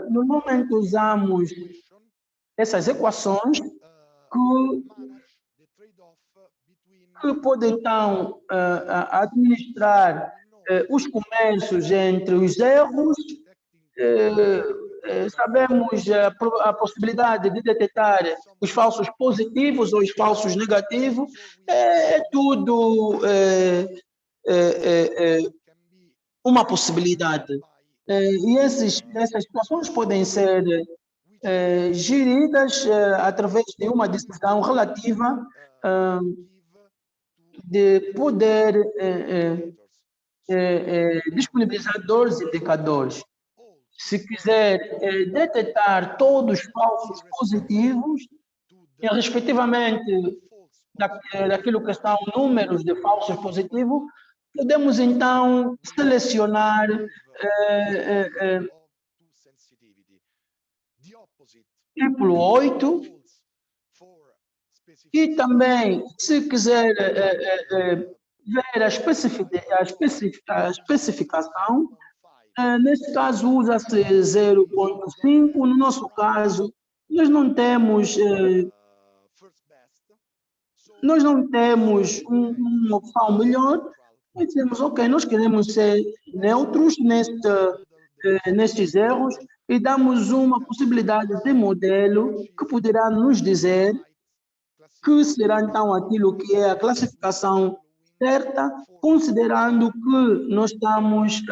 Normalmente usamos essas equações que podem, então, administrar os comércios entre os erros. Sabemos a possibilidade de detectar os falsos positivos ou os falsos negativos. É tudo uma possibilidade. E essas situações podem ser geridas através de uma decisão relativa de poder disponibilizar dois indicadores. Se quiser detectar todos os falsos positivos, respectivamente daquilo que são números de falsos positivos, podemos então selecionar tipo 8 e também, se quiser ver a especificação, nesse caso usa-se 0,5. No nosso caso, nós não temos uma opção melhor. E dizemos, ok, nós queremos ser neutros nestes erros e damos uma possibilidade de modelo que poderá nos dizer que será então aquilo que é a classificação certa, considerando que nós estamos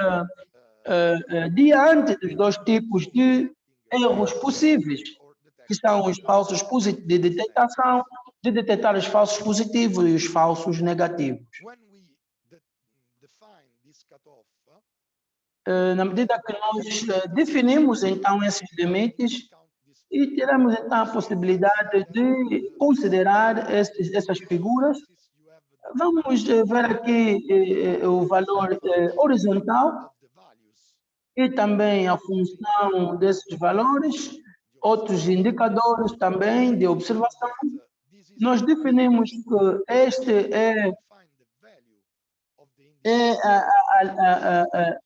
diante dos dois tipos de erros possíveis, que são os falsos positivos de detectação, de detectar os falsos positivos e os falsos negativos. Na medida que nós definimos então esses limites e teremos então a possibilidade de considerar essas figuras, vamos ver aqui o valor horizontal e também a função desses valores, outros indicadores também de observação. Nós definimos que este é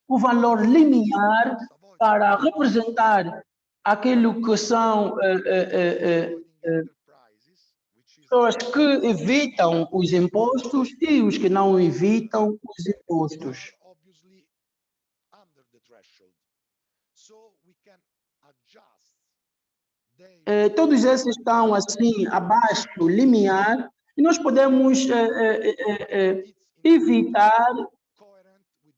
o valor limiar para representar aquilo que são pessoas que evitam os impostos e os que não evitam os impostos. Todos esses estão assim abaixo do limiar e nós podemos evitar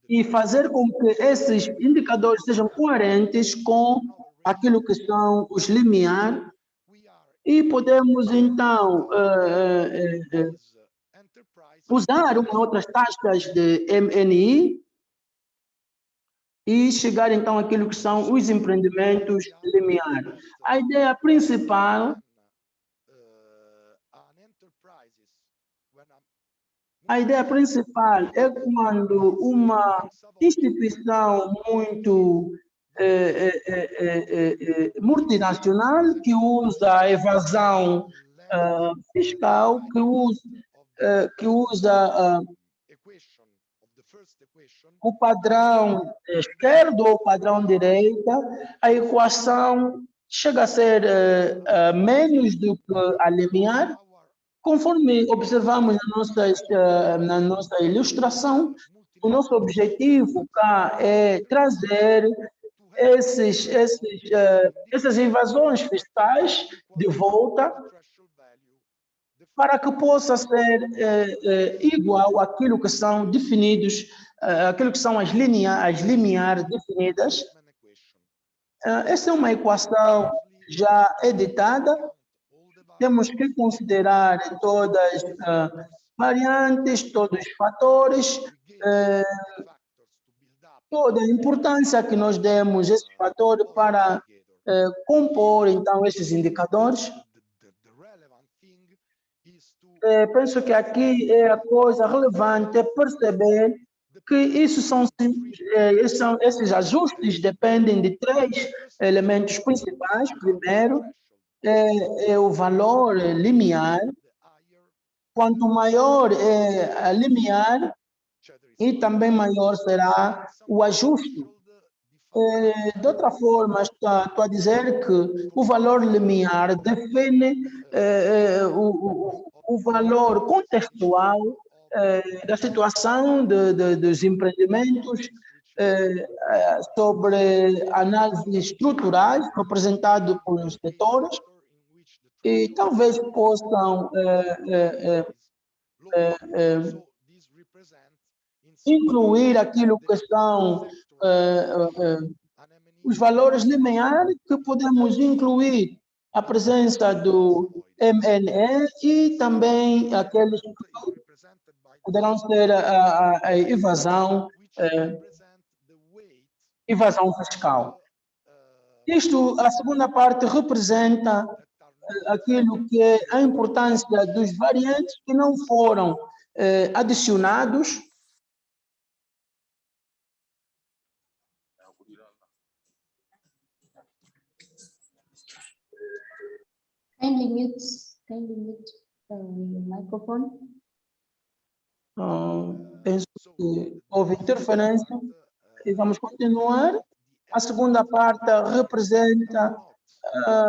e fazer com que esses indicadores sejam coerentes com aquilo que são os limiares e podemos então usar outras taxas de MNI e chegar então àquilo que são os empreendimentos limiares. A ideia principal é quando uma instituição muito multinacional que usa a evasão fiscal, que usa o padrão esquerdo ou o padrão direita, a equação chega a ser menos do que a limiar. Conforme observamos na nossa ilustração, o nosso objetivo cá é trazer essas invasões fiscais de volta para que possa ser igual àquilo que são definidos, aquilo que são as limiares definidas. Essa é uma equação já editada. Temos que considerar todas as variantes, todos os fatores, toda a importância que nós demos a esses fatores para compor, então, esses indicadores. Penso que aqui é a coisa relevante perceber que esses ajustes dependem de três elementos principais. Primeiro, é o valor limiar. Quanto maior é a limiar, e também maior será o ajuste. De outra forma, estou a dizer que o valor limiar define o valor contextual da situação dos empreendimentos sobre análises estruturais representado pelos setores e talvez possam incluir aquilo que são os valores limiares, que podemos incluir a presença do MNE e também aqueles que poderão ser a evasão fiscal. Isto, a segunda parte, representa aquilo que é a importância dos variantes que não foram adicionados. Kindly mute the microphone. Penso que houve interferência e vamos continuar. A segunda parte representa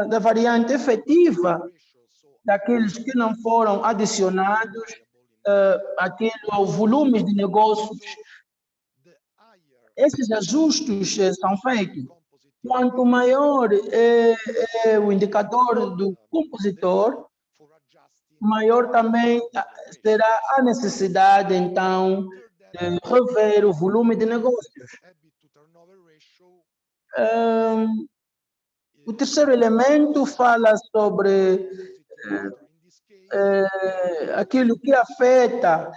da variante efetiva daqueles que não foram adicionados ao volume de negócios. Esses ajustes são feitos. Quanto maior é o indicador do compositor, maior também será a necessidade, então, de rever o volume de negócios. O terceiro elemento fala sobre aquilo que afeta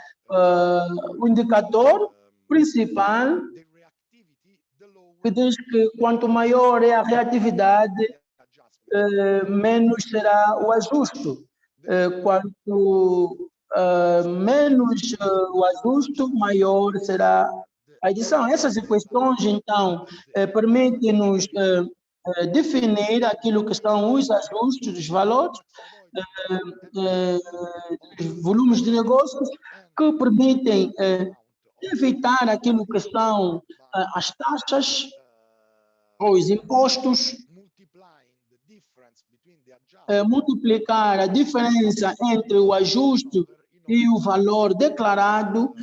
o indicador principal, que diz que quanto maior é a reatividade, menos será o ajuste. Quanto menos o ajuste, maior será a edição. Essas equações, então, permitem-nos definir aquilo que são os ajustes dos valores, dos volumes de negócios, que permitem evitar aquilo que são as taxas ou os impostos, multiplicar a diferença entre o ajuste e o valor declarado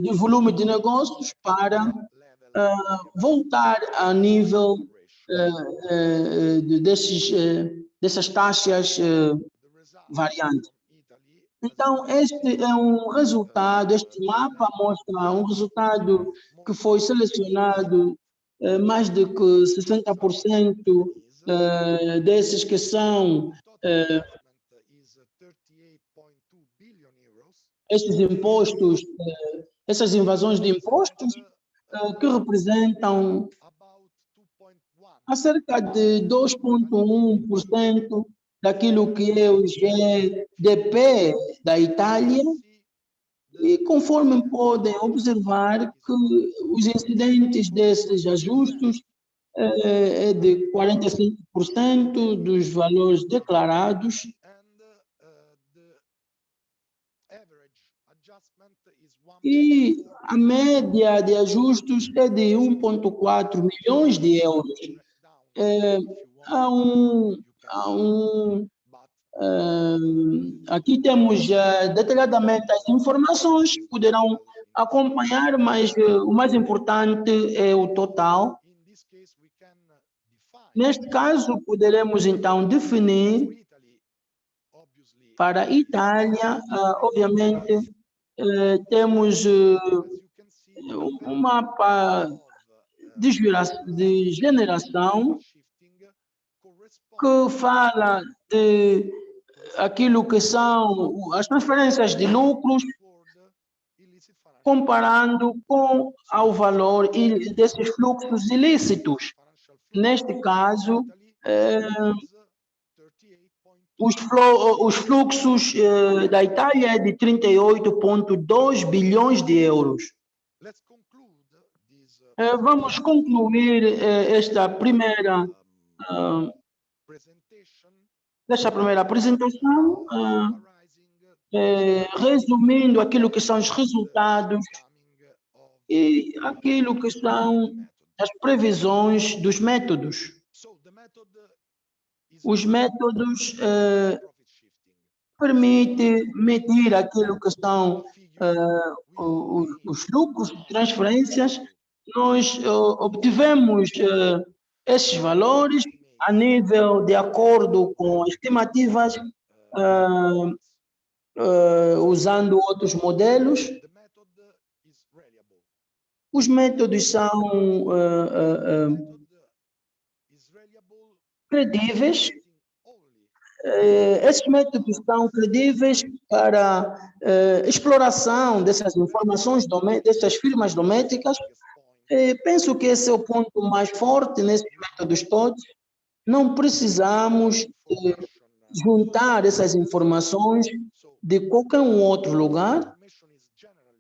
do volume de negócios para voltar a nível dessas taxas variantes. Então, este é um resultado, este mapa mostra um resultado que foi selecionado, mais de que 60% desses que são esses impostos, essas invasões de impostos, que representam a cerca de 2,1% daquilo que é o GDP da Itália, e conforme podem observar que os incidentes desses ajustes é de 45% dos valores declarados, e a média de ajustes é de 1,4 milhões de euros. Aqui temos detalhadamente as informações, poderão acompanhar, mas o mais importante é o total. Neste caso, poderemos então definir para a Itália, obviamente, temos um mapa de generação que fala de aquilo que são as transferências de lucros, comparando com o valor desses fluxos ilícitos. Neste caso, os fluxos da Itália é de 38,2 bilhões de euros. Vamos concluir esta primeira apresentação, resumindo aquilo que são os resultados e aquilo que são as previsões dos métodos. Os métodos permitem medir aquilo que são os lucros de transferências. Nós obtivemos esses valores a nível de acordo com estimativas, usando outros modelos. Os métodos são credíveis. Esses métodos são credíveis para exploração dessas informações, dessas firmas domésticas. Penso que esse é o ponto mais forte nesses métodos todos. Não precisamos juntar essas informações de qualquer outro lugar.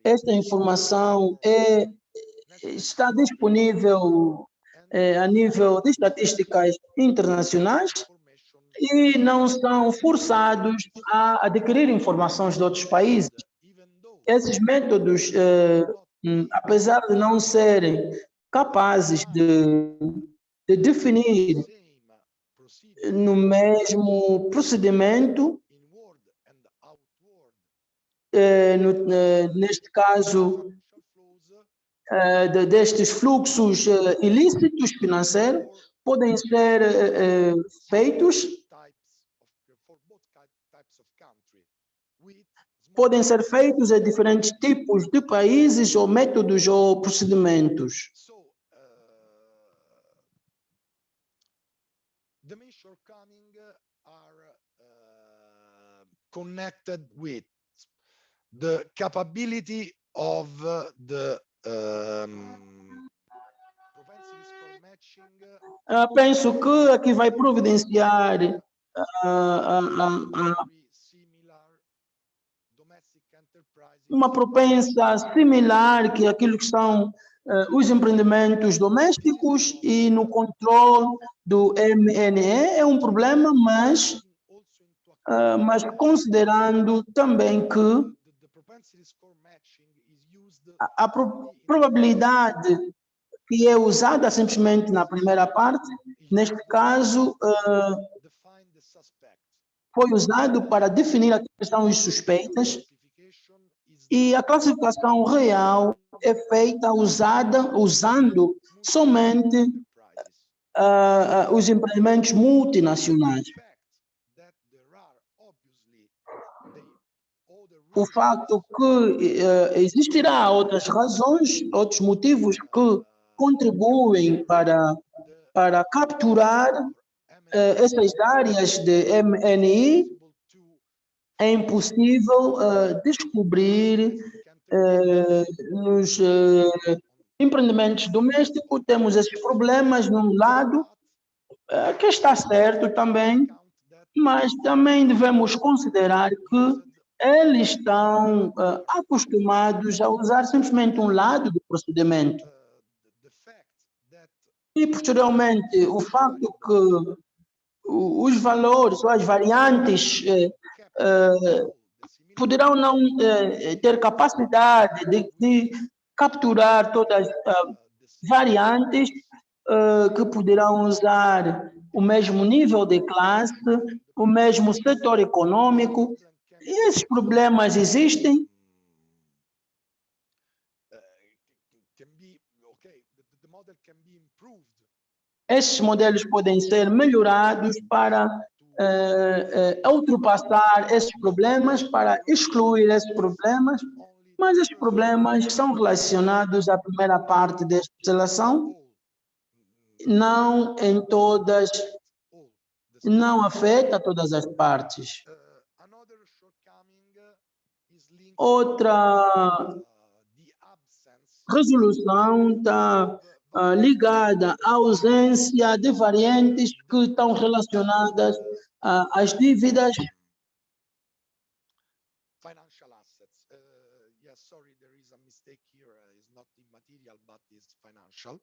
Esta informação está disponível a nível de estatísticas internacionais e não são forçados a adquirir informações de outros países. Esses métodos, apesar de não serem capazes de definir no mesmo procedimento, neste caso, destes fluxos ilícitos financeiros, podem ser feitos a diferentes tipos de países ou métodos ou procedimentos. The main shortcomings are connected with the capability of the propensity score matching. Penso que aqui vai providenciar uma propensa similar que aquilo que são os empreendimentos domésticos, e no controle do MNE é um problema, mas considerando também que a probabilidade que é usada simplesmente na primeira parte, neste caso, foi usado para definir aquilo que são os suspeitas, e a classificação real é feita usando somente os empreendimentos multinacionais. O facto que existirá outras razões, outros motivos que contribuem para capturar essas áreas de MNI, é impossível descobrir nos empreendimentos domésticos. Temos esses problemas de um lado, que está certo também, mas também devemos considerar que eles estão acostumados a usar simplesmente um lado do procedimento. E, posteriormente, o facto que os valores ou as variantes poderão não ter capacidade de capturar todas as variantes, que poderão usar o mesmo nível de classe, o mesmo setor econômico. E esses problemas existem. Esses modelos podem ser melhorados para ultrapassar esses problemas, para excluir esses problemas, mas esses problemas são relacionados à primeira parte desta seleção, não em todas, não afeta todas as partes. Outra resolução está ligada à ausência de variantes que estão relacionadas às dívidas. Financial assets. Yes, sorry, there is a mistake here. It's not immaterial, but it's financial.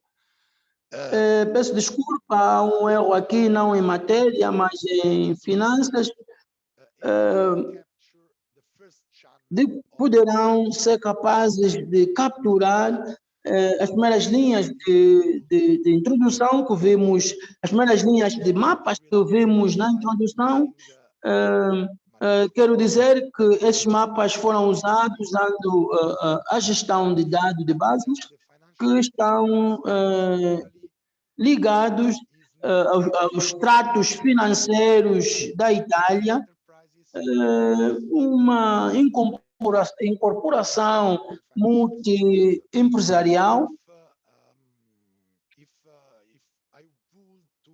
Peço desculpa, há um erro aqui, não em matéria, mas em finanças. Poderão ser capazes de capturar as primeiras linhas de introdução que vimos, as primeiras linhas de mapas que vimos na introdução. Quero dizer que esses mapas foram usados usando a gestão de dados de bases que estão ligados aos tratos financeiros da Itália, uma incorporação multi-empresarial. If I would to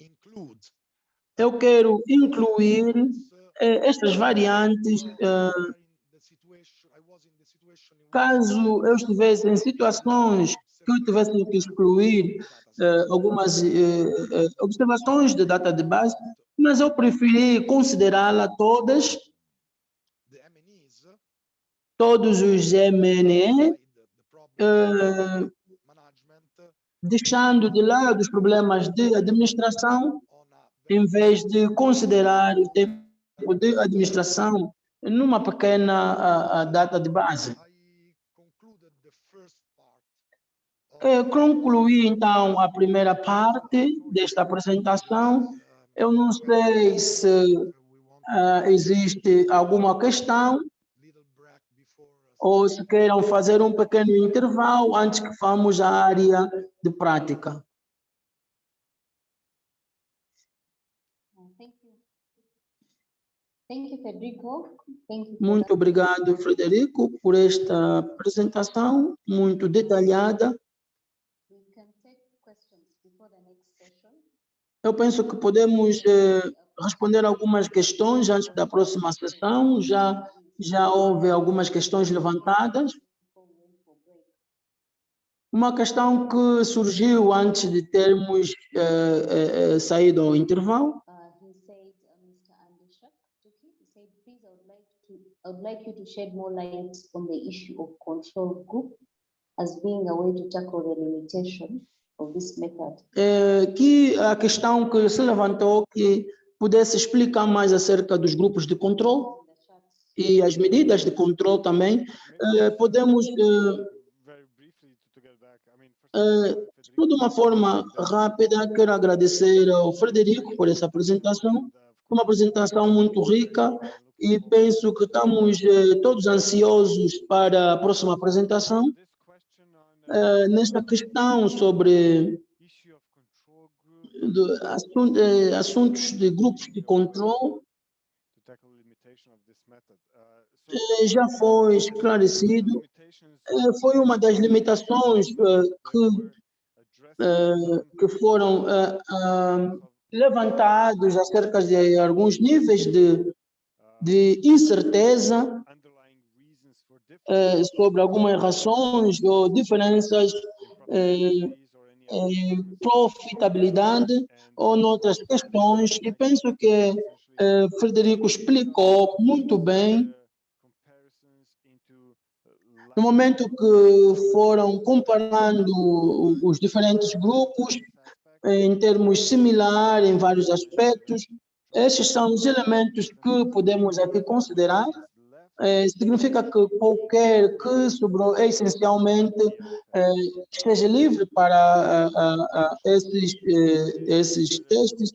include Eu quero incluir estas variantes caso eu estivesse em situações que eu tivesse que excluir algumas observações de data de base, mas eu preferi considerá-la todas, todos os MNE, deixando de lado os problemas de administração, em vez de considerar o tempo de administração numa pequena data de base. Concluí, então, a primeira parte desta apresentação. Eu não sei se existe alguma questão ou se queiram fazer um pequeno intervalo antes que vamos à área de prática. Thank you, Federico. Thank you for Muito that. obrigado, Frederico, por esta apresentação muito detalhada. We can take questions before the next session. Eu penso que podemos responder algumas questões antes da próxima sessão. Já houve algumas questões levantadas. Before we went for break. Uma questão que surgiu antes de termos saído ao intervalo. He said, Mr. Andeshak Tuki, he said, please, I would like you to shed more light on the issue of control group as being a way to tackle the limitation of this method. Que a questão que se levantou que pudesse explicar mais acerca dos grupos de controle In the chat, e as medidas de controle também. Podemos, Very briefly to get back. I mean, first of all, Federico, de uma forma rápida, quero agradecer ao Frederico por essa apresentação, uma apresentação muito rica, e penso que estamos todos ansiosos para a próxima apresentação. this question on Nesta questão sobre issue of control group assuntos de grupos de controle, to tackle limitation of this method. So já foi esclarecido, limitations foi uma das limitações que foram levantados acerca de alguns níveis de incerteza underlying reasons for different sobre algumas razões ou diferenças em profitabilidade ou noutras questões, e penso que Frederico explicou muito bem no momento que foram comparando os diferentes grupos em termos similares em vários aspectos. Esses são os elementos que podemos aqui considerar. Significa que qualquer que sobrou essencialmente esteja livre para esses testes.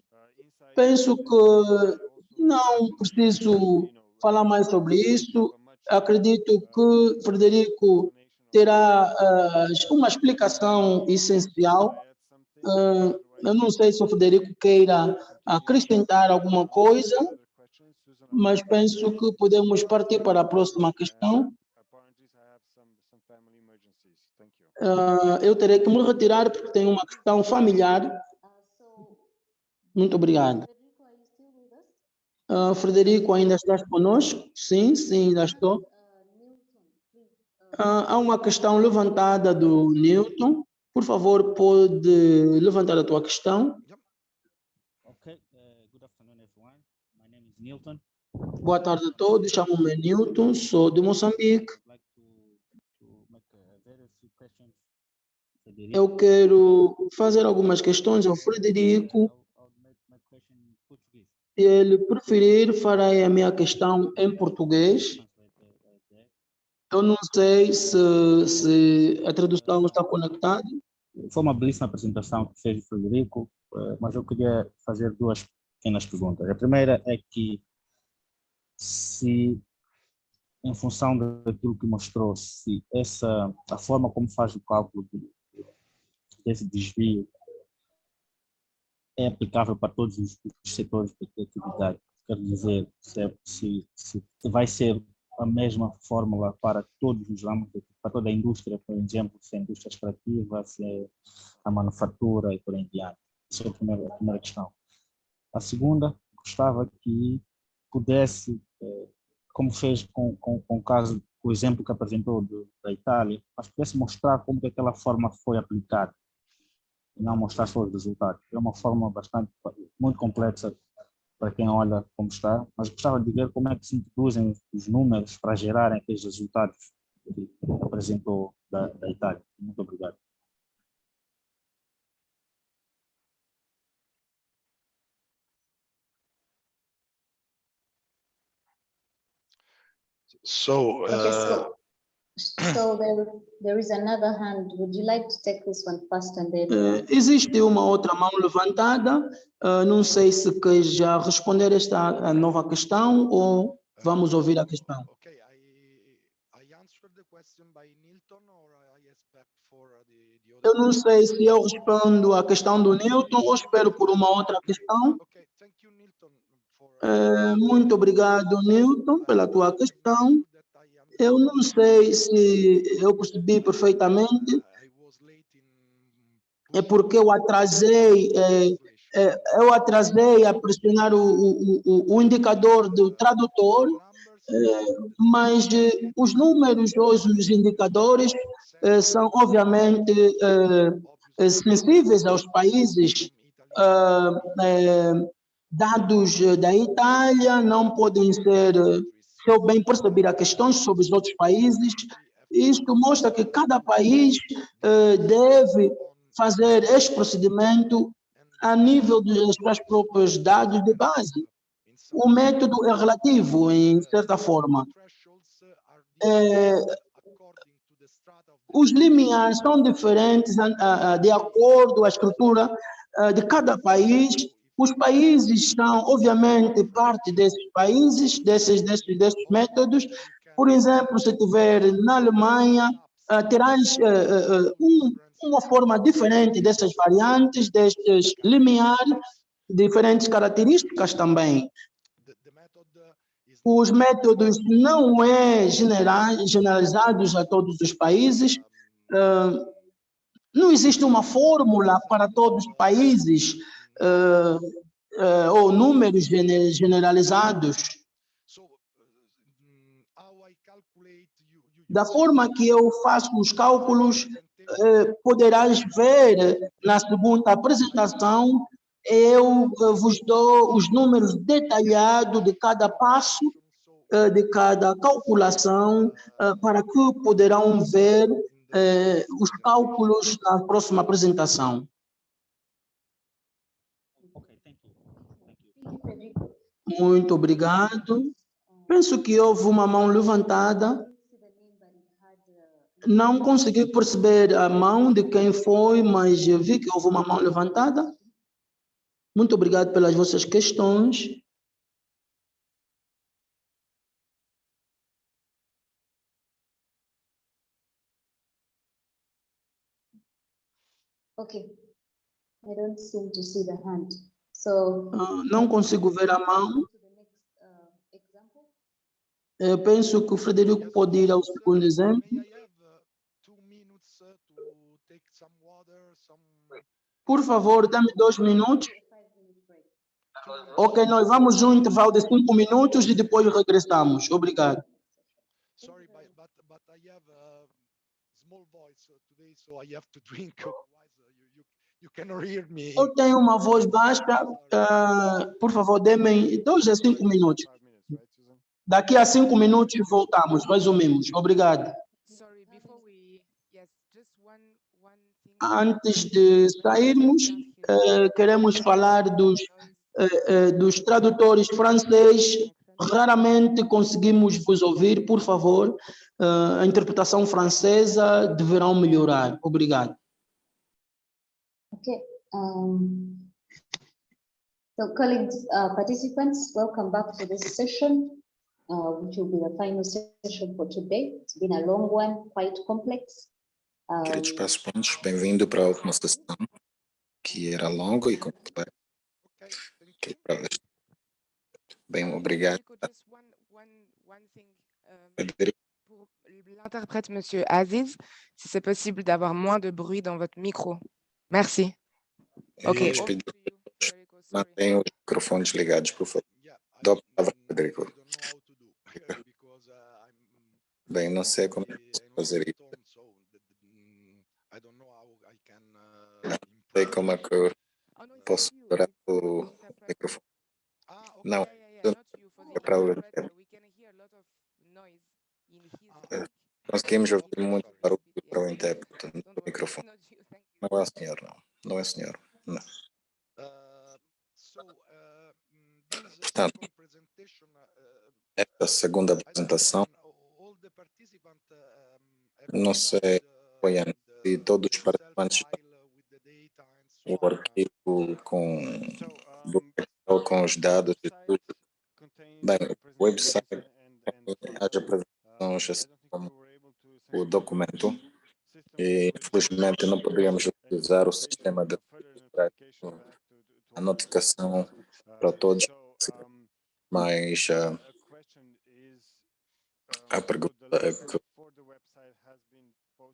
Penso que não preciso falar mais sobre isso. Acredito que Frederico terá uma explicação essencial. Eu não sei se o Frederico queira acrescentar alguma coisa, mas penso que podemos partir para a próxima questão. Eu terei que me retirar porque tenho uma questão familiar. so, Muito obrigado. Federico, are you still with us? Frederico, ainda estás conosco? Sim, ainda estou. Newton, please. Há uma questão levantada do Newton. Por favor, pode levantar a tua questão. Okay, good afternoon, everyone. My name is Newton. Boa tarde a todos. Chamo-me Newton, sou de Moçambique. I'd like to make a very few questions. Federico. Eu quero fazer algumas questões ao Frederico. I'll make my question in Portuguese. Se ele preferir, farei a minha questão em português. Translate there. Eu não sei se a tradução está conectada. Foi uma belíssima apresentação que fez o Frederico, mas eu queria fazer duas pequenas perguntas. A primeira é que se, em função daquilo que mostrou, se a forma como faz o cálculo desse desvio é aplicável para todos os setores de atividade. Quero dizer, se vai ser a mesma fórmula para todos os ramos, para toda a indústria, por exemplo, se é a indústria extrativa, se é a manufatura e por aí diante. Essa é a primeira questão. A segunda, gostava que pudesse, como fez com o caso, o exemplo que apresentou da Itália, mas pudesse mostrar como que aquela forma foi aplicada e não mostrar só os resultados. É uma forma muito complexa para quem olha como está, mas gostava de ver como é que se introduzem os números para gerarem aqueles resultados que apresentou da Itália. Muito obrigado. So, Okay, so there is another hand. Would you like to take this one first and then? Existe uma outra mão levantada. Não sei se quer já responder esta nova questão ou vamos ouvir a questão. Okay, I answered the question by Nilton or I expect for the other. Eu não sei se eu respondo à questão do Newton ou espero por uma outra questão. Okay, thank you, Nilton, for Muito obrigado, Newton, pela tua questão. Eu não sei se eu percebi perfeitamente. I was late in É porque eu atrasei a pressionar o indicador do tradutor, mas os números hoje, os indicadores, são obviamente sensíveis aos países. Dados da Itália não podem ser, se eu bem perceber a questões sobre os outros países, isto mostra que cada país deve fazer este procedimento a nível dos seus próprios dados de base. O método é relativo, em certa forma. Os limiares são diferentes de acordo com a estrutura de cada país. Os países são, obviamente, parte desses países, desses métodos. Por exemplo, se tiver na Alemanha, terás uma forma diferente dessas variantes, destes limiares, diferentes características também. Os métodos não é generalizados a todos os países. Não existe uma fórmula para todos os países ou números generalizados. Da forma que eu faço os cálculos, poderás ver na segunda apresentação, eu vos dou os números detalhados de cada passo, de cada calculação, para que poderão ver os cálculos na próxima apresentação. Muito obrigado. Penso que houve uma mão levantada. Não consegui perceber a mão de quem foi, mas vi que houve uma mão levantada. Muito obrigado pelas vossas questões. Okay, I don't seem to see the hand. So não consigo ver a mão. Eu penso que o Frederico pode ir ao segundo exemplo. Por favor, dê-me 2 minutos. Ok, nós vamos um intervalo de 5 minutos e depois regressamos. Obrigado. Sorry, but I have a small voice today, so I have to drink. Otherwise, you cannot hear me. Eu tenho uma voz baixa. Por favor, dê-me 2 a 5 minutos. Daqui a 5 minutos voltamos, resumimos. Obrigado. Antes de sairmos, queremos falar dos tradutores franceses raramente conseguimos vos ouvir. Por favor, a interpretação francesa deverão melhorar. Obrigado. Okay. So colleagues, participants, welcome back to this session, which will be the final session for today. It's been a long one, quite complex. Queridos participantes, bem-vindo para a última sessão, que era longa e complexa. Bem, obrigado. Frederico, Pour l'interprète, Monsieur Aziz, si c'est possible d'avoir moins de bruit dans votre micro. Merci. Ok. vamos pedir que todos mantenham os microfones ligados, por favor. Dou a palavra, Frederico. Bem, não sei como posso fazer isso. Não sei como é que eu posso melhorar o microfone. Não, é para o conseguimos ouvir muito barulho para o intérprete no microfone. Não é, senhor, não. Não é, senhor. Não. Portanto, esta segunda apresentação, não sei, foi antes, e todos os participantes o arquivo com os dados e tudo. Bem, o website tem as apresentações assim como o documento e infelizmente não poderíamos utilizar o sistema de a notificação para todos, mas a pergunta é que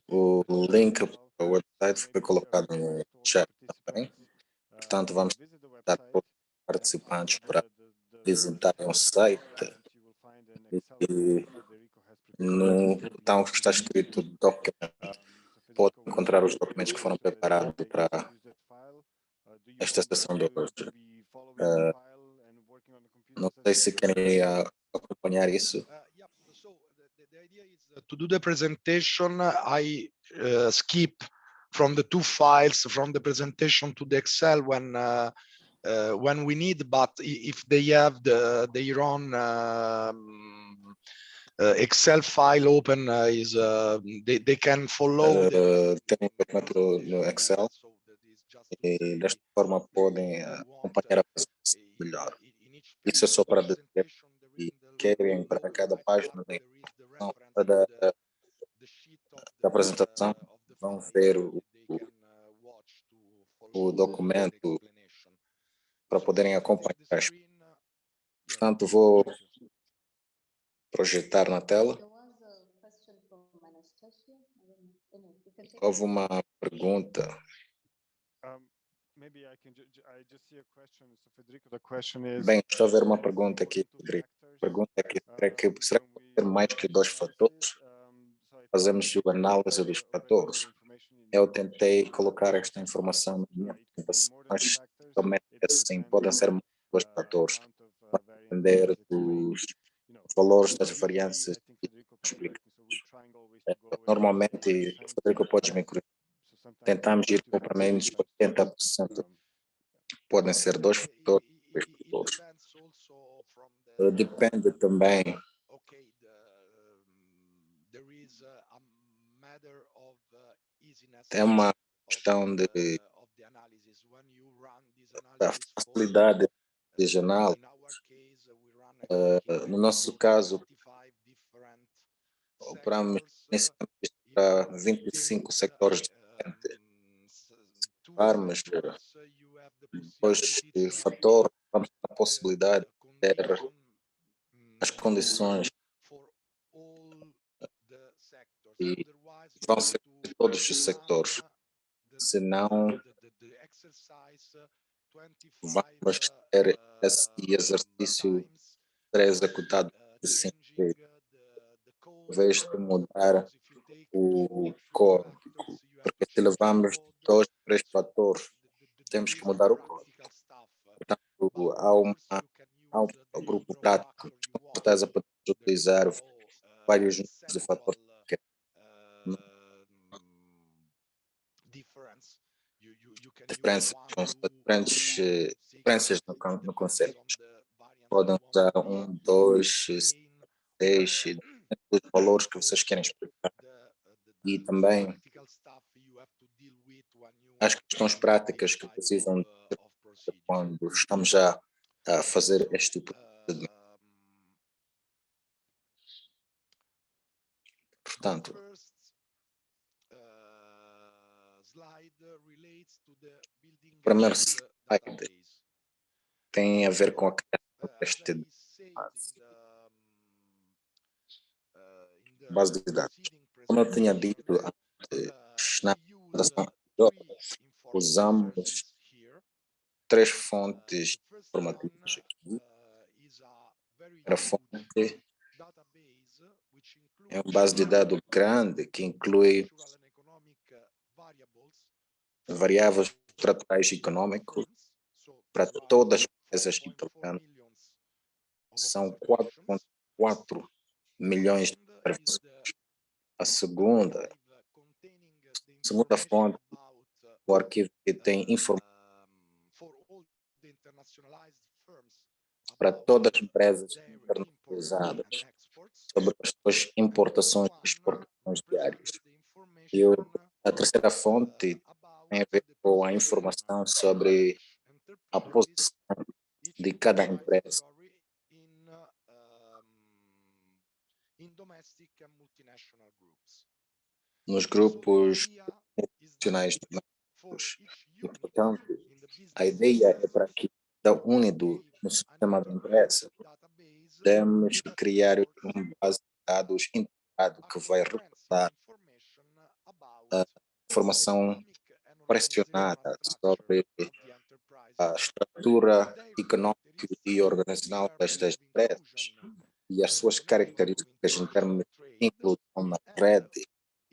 o link para o website foi colocado no chat também, portanto vamos dar para os participantes para visitarem o site e no então está escrito document, pode encontrar os documentos que foram preparados para esta sessão de hoje. Não sei se querem acompanhar isso. To do the presentation, I skip from the two files from the presentation to the Excel when we need, but if they have their own Excel file open, they can follow. Tem um documento no Excel e desta forma podem acompanhar a apresentação melhor. Isso é só para dizer que querem para cada página da apresentação, vão ver o documento para poderem acompanhar. Portanto, vou projetar na tela. Houve uma pergunta. Bem, estou a ver uma pergunta aqui, Frederico. A pergunta é que será que pode ter mais que 2 fatores? Fazemos a análise dos fatores. Eu tentei colocar esta informação na minha apresentação, mas somente assim podem ser mais 2 fatores, para depender dos valores das variâncias explicadas. Normalmente, Frederico, podes me corrigir. Tentamos ir para pelo menos 80%. Podem ser 2 fatores, 3 fatores. Depende também é uma questão da facilidade de análise. No nosso caso, operamos para 25 sectores diferentes. Mas depois fator, vamos ter a possibilidade de ter as condições e vão ser de todos os sectores. Senão, vamos ter esse exercício ser executado de 5 vezes. Em vez de mudar o código, porque se levamos 2, 3 fatores, temos que mudar o código. Portanto, há um grupo prático, com certeza podemos utilizar vários números de fatores. Diferenças no conceito. podem usar 1, 2, 6, dos valores que vocês querem explicar. E também as questões práticas que precisam de quando estamos já a fazer este tipo de... Portanto, o primeiro slide tem a ver com a criação deste base de dados. Como eu tinha dito antes, na apresentação anterior, usamos 3 fontes informativas aqui. A fonte é uma base de dados grande que inclui variáveis estruturais econômicos para todas as empresas italianas. São 4,4 milhões de observações. A segunda fonte, o arquivo que tem informação para todas as empresas internacionalizadas sobre as suas importações e exportações diárias. E a terceira fonte tem a ver com a informação sobre a posição de cada empresa nos grupos nacionais domésticos. E, portanto, a ideia é para que cada únido no sistema da empresa temos que criar uma base de dados integrado que vai reportar a informação pressionada sobre a estrutura econômica e organizacional destas empresas e as suas características em termos de inclusão na rede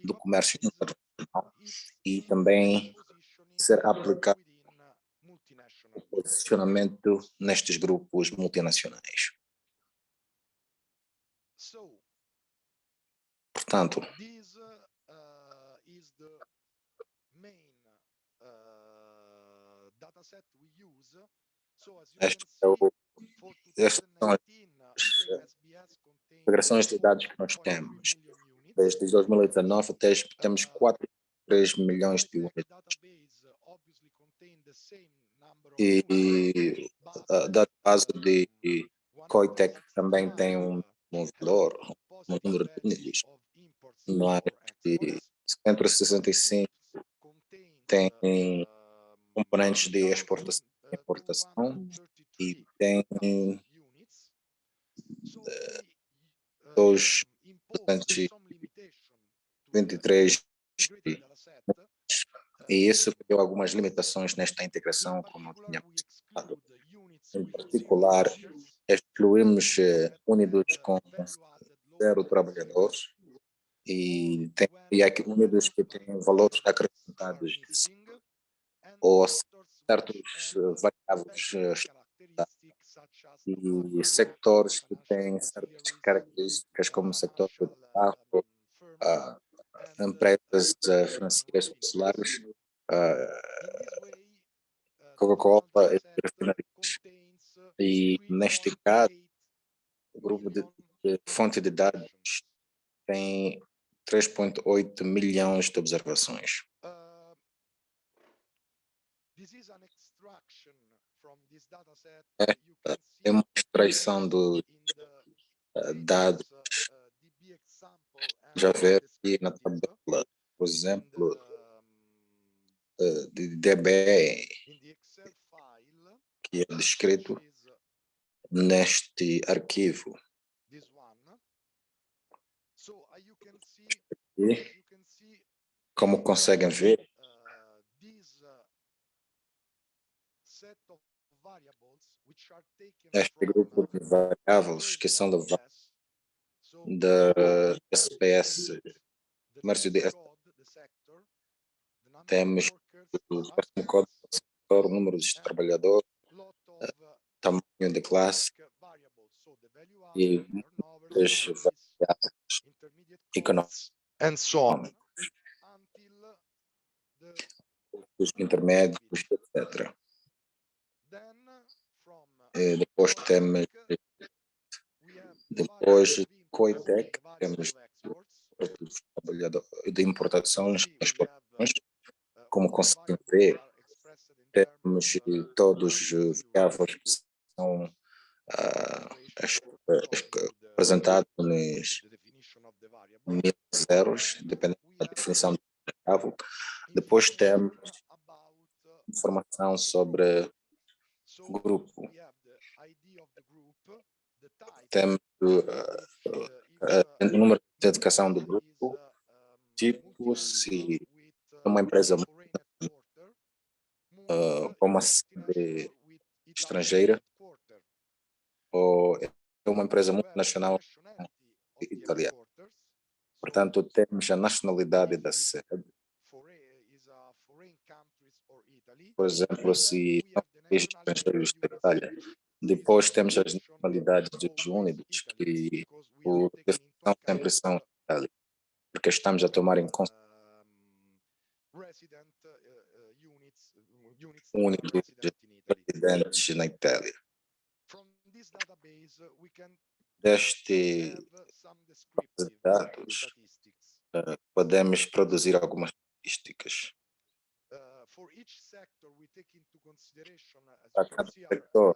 do comércio internacional e também ser aplicado o posicionamento nestes grupos multinacionais. Portanto, estas são as integrações de dados que nós temos. Desde 2019 temos 4,3 milhões de unidades. E a database de Coitec também tem um valor, um número de unidades. Mas 165 tem componentes de exportação e importação e tem 223 e isso criou algumas limitações nesta integração, como eu tinha mencionado. Em particular, excluímos unidades com 0 trabalhadores e tem aqui unidades que têm valores acrescentados de 5 ou certos variáveis e sectores que têm certas características como o setor do carro, empresas financeiras populares, Coca-Cola e refinarias. E neste caso, o grupo de fonte de dados tem 3,8 milhões de observações. É uma extração dos dados. Já vê aqui na tabela, por exemplo, de DB, que é descrito neste arquivo. E, como conseguem ver, este grupo de variáveis que são da SPS, comércio de temos o código do setor, o número de trabalhadores, tamanho de classe e muitas variáveis econômicas, and so on. os intermédios, etc. E depois temos Depois, Coitec, temos de importações e exportações. Como conseguem ver, temos todos os variáveis que são apresentados nos 1000 zeros, dependendo da definição do variável. Depois temos informação sobre o grupo. Temos o número de dedicação do grupo, tipo, se é uma empresa com uma sede estrangeira ou é uma empresa multinacional italiana. Portanto, temos a nacionalidade da sede. Por exemplo, se é um país estrangeiro da Itália. Depois temos as nacionalidades dos únidos, que por definição sempre são Itália, porque estamos a tomar em consideração únicos residentes na Itália. Deste dados, podemos produzir algumas estatísticas. Para cada sector,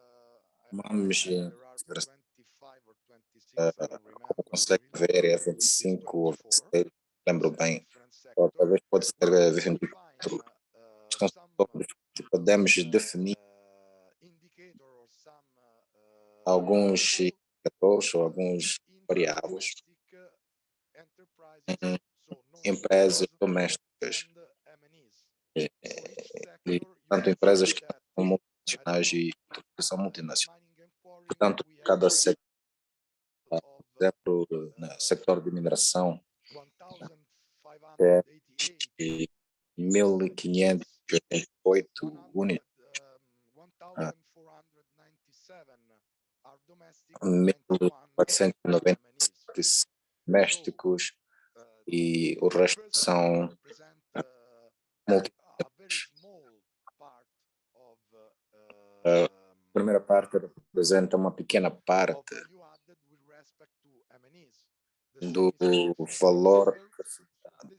tomamos em consideração, como consegue ver, é 25 ou 26, lembro bem, ou talvez pode ser 24. Estão todos, podemos definir alguns indicadores ou alguns variáveis em empresas domésticas, e tanto empresas que são multinacionais e que são multinacionais. Portanto, cada setor, por exemplo, no setor de mineração, é 1.588 únicos, 1.497 domésticos e o resto são multinacionais. A primeira parte representa uma pequena parte do valor acrescentado.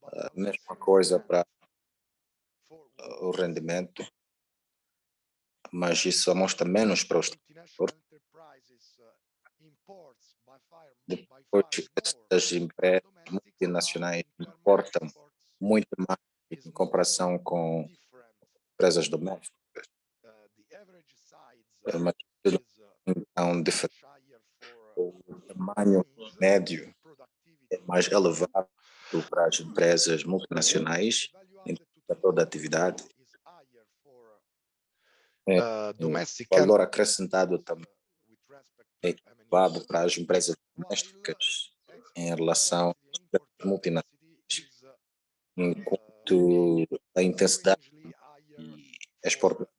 A mesma coisa para o rendimento, mas isso amostra menos para os trabalhadores. Depois, estas empresas multinacionais importam muito mais em comparação com empresas domésticas. Mas então, o tamanho médio é mais elevado para as empresas multinacionais em toda a atividade. O valor acrescentado também é elevado para as empresas domésticas em relação às empresas multinacionais, enquanto a intensidade e exportação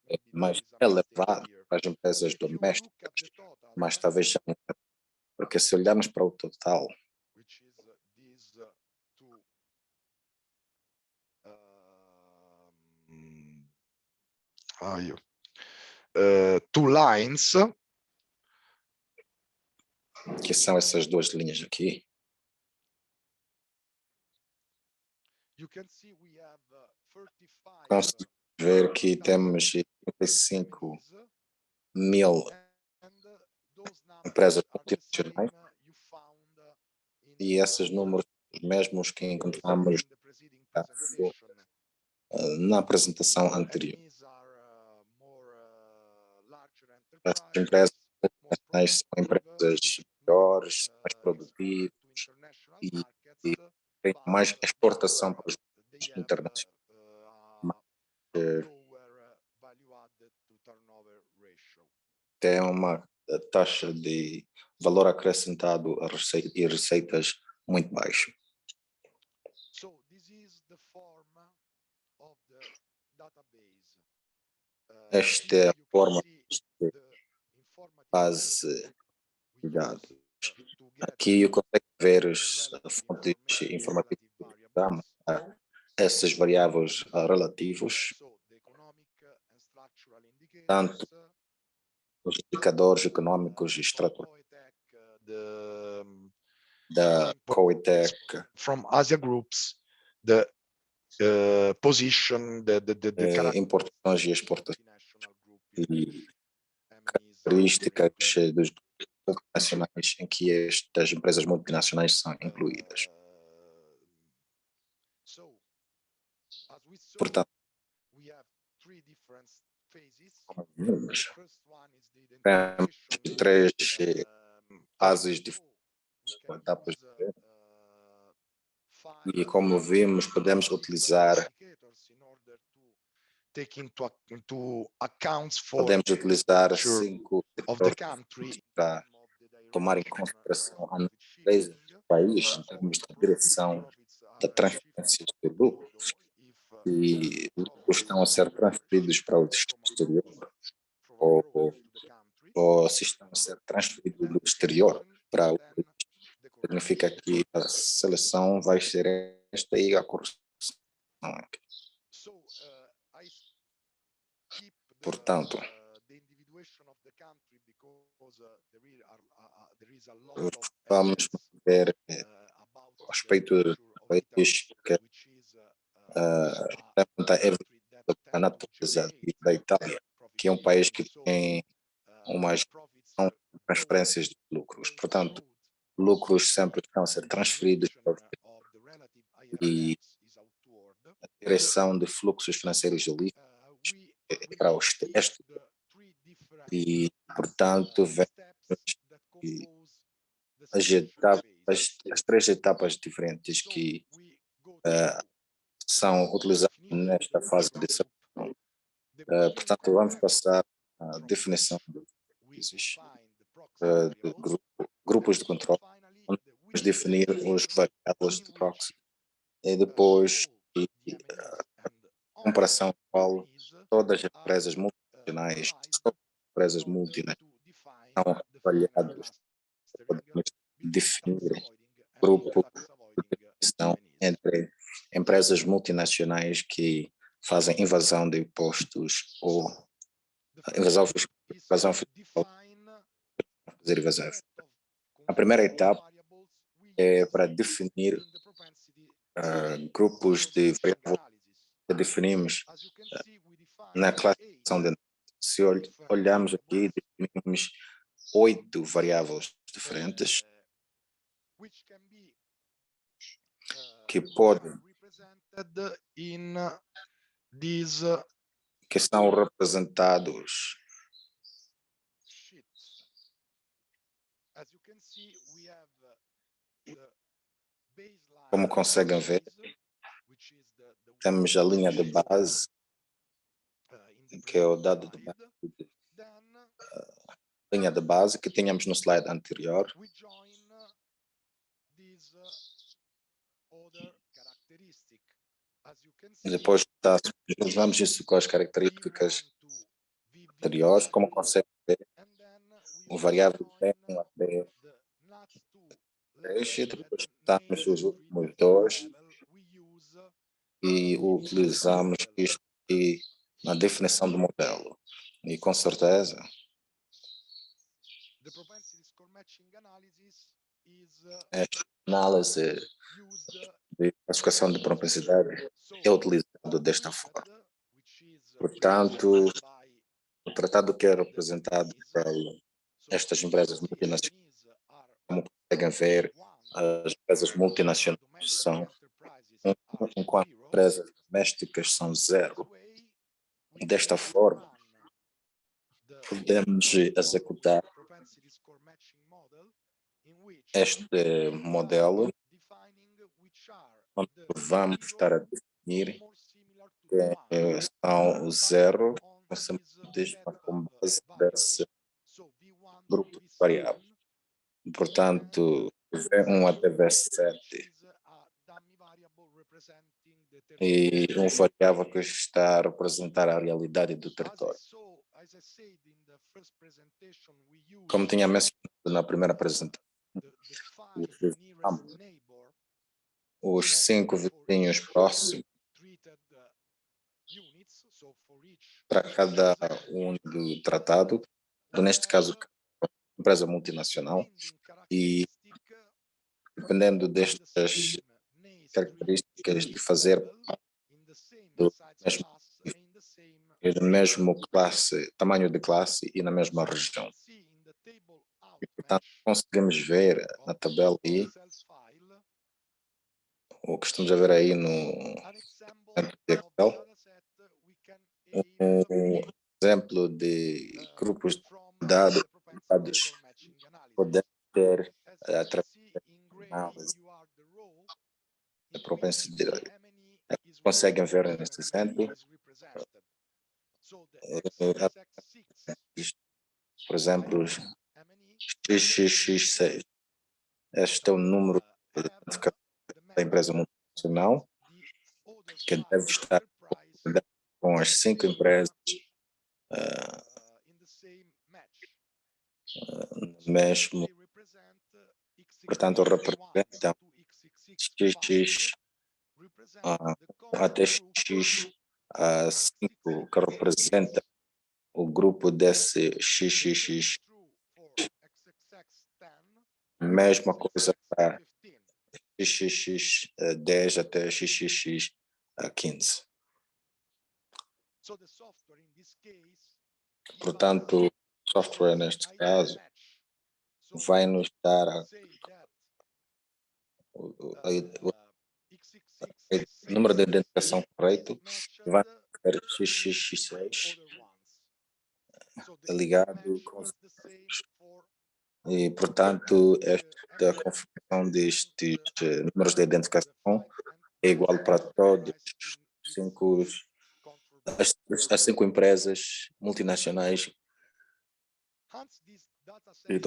é mais elevada para as empresas domésticas, mas talvez já não, porque se olharmos para o total, two lines, que são essas duas linhas aqui, conseguimos ver que temos 35 mil empresas multinacionais e esses números são os mesmos que encontramos na apresentação anterior. As empresas multinacionais são empresas melhores, mais produtivas e têm mais exportação para os mercados internacionais. Tem uma taxa de valor acrescentado e receitas muito baixa. Esta é a forma de base de dados. Aqui consegue ver as fontes informativas do programa, esses variáveis relativos, tanto os indicadores econômicos estruturais the da COITEC, from Asia groups, the position, the importações e exportações multinational group e características dos multinacionais em que estas empresas multinacionais são incluídas. Portanto, como vimos, temos três fases diferentes, etapas diferentes, e como vimos, podemos utilizar cinco of the setores country para tomar em consideração a natureza do país em termos de direção da transferência de lucros, e lucros estão a ser transferidos para o exterior ou se estão a ser transferidos do exterior para o país. Significa que a seleção vai ser esta e a correção aqui. Portanto, vamos ver a respeito do país que a natureza da Itália, que é um país que tem uma gestão de transferências de lucros. Portanto, lucros sempre estão a ser transferidos para o exterior e a direção de fluxos financeiros líquidos é para o exterior. E, portanto, vemos que as três etapas diferentes que são utilizadas nesta fase de seleção. Portanto, vamos passar à definição de grupos de controle, onde vamos definir os variáveis de proxy e depois comparação qual todas as empresas multinacionais são avaliadas. Podemos definir grupo de definição entre empresas multinacionais que fazem invasão de impostos ou evasão fiscal, fazer evasão. A primeira etapa é para definir grupos de variáveis que definimos na classificação de. Se olharmos aqui, definimos 8 variáveis diferentes que podem que são representados como conseguem ver. Temos a linha de base, que é o dado de base, linha de base que tínhamos no slide anterior. Depois juntamos isso com as características anteriores, como consegue ver, o variável tem até 3, e depois estamos os últimos 2 e utilizamos isto aqui na definição do modelo. E com certeza esta análise de classificação de propensidade é utilizado desta forma. Portanto, o tratado que é representado por estas empresas multinacionais, como conseguem ver, as empresas multinacionais são, enquanto empresas domésticas são 0. Desta forma, podemos executar este modelo, onde vamos estar a definir que são os 0 com base desse grupo de variáveis. Portanto, V1 até V7 e um variável que está a representar a realidade do território. Como tinha mencionado na primeira apresentação, os 5 vizinhos próximos para cada um do tratado neste caso, empresa multinacional, e dependendo destas características de fazer do mesmo classe, tamanho de classe e na mesma região. E, portanto, conseguimos ver na tabela aí, o que estamos a ver aí no Excel, um exemplo de grupos de dados podemos ter através da análise da propensão. Conseguem ver nesse centro, por exemplo, XXX6. Este é o número de identificação da empresa multinacional, que deve estar com as 5 empresas mesmo. Portanto, representa XX até XX5, que representa o grupo desse XXX. Mesma coisa para XXX10 até XXX15. Portanto, o software neste caso vai nos dar o número de identificação correto, vai ter XXX6 ligado com os e, portanto, esta configuração destes números de identificação é igual para todos as 5 empresas multinacionais. E,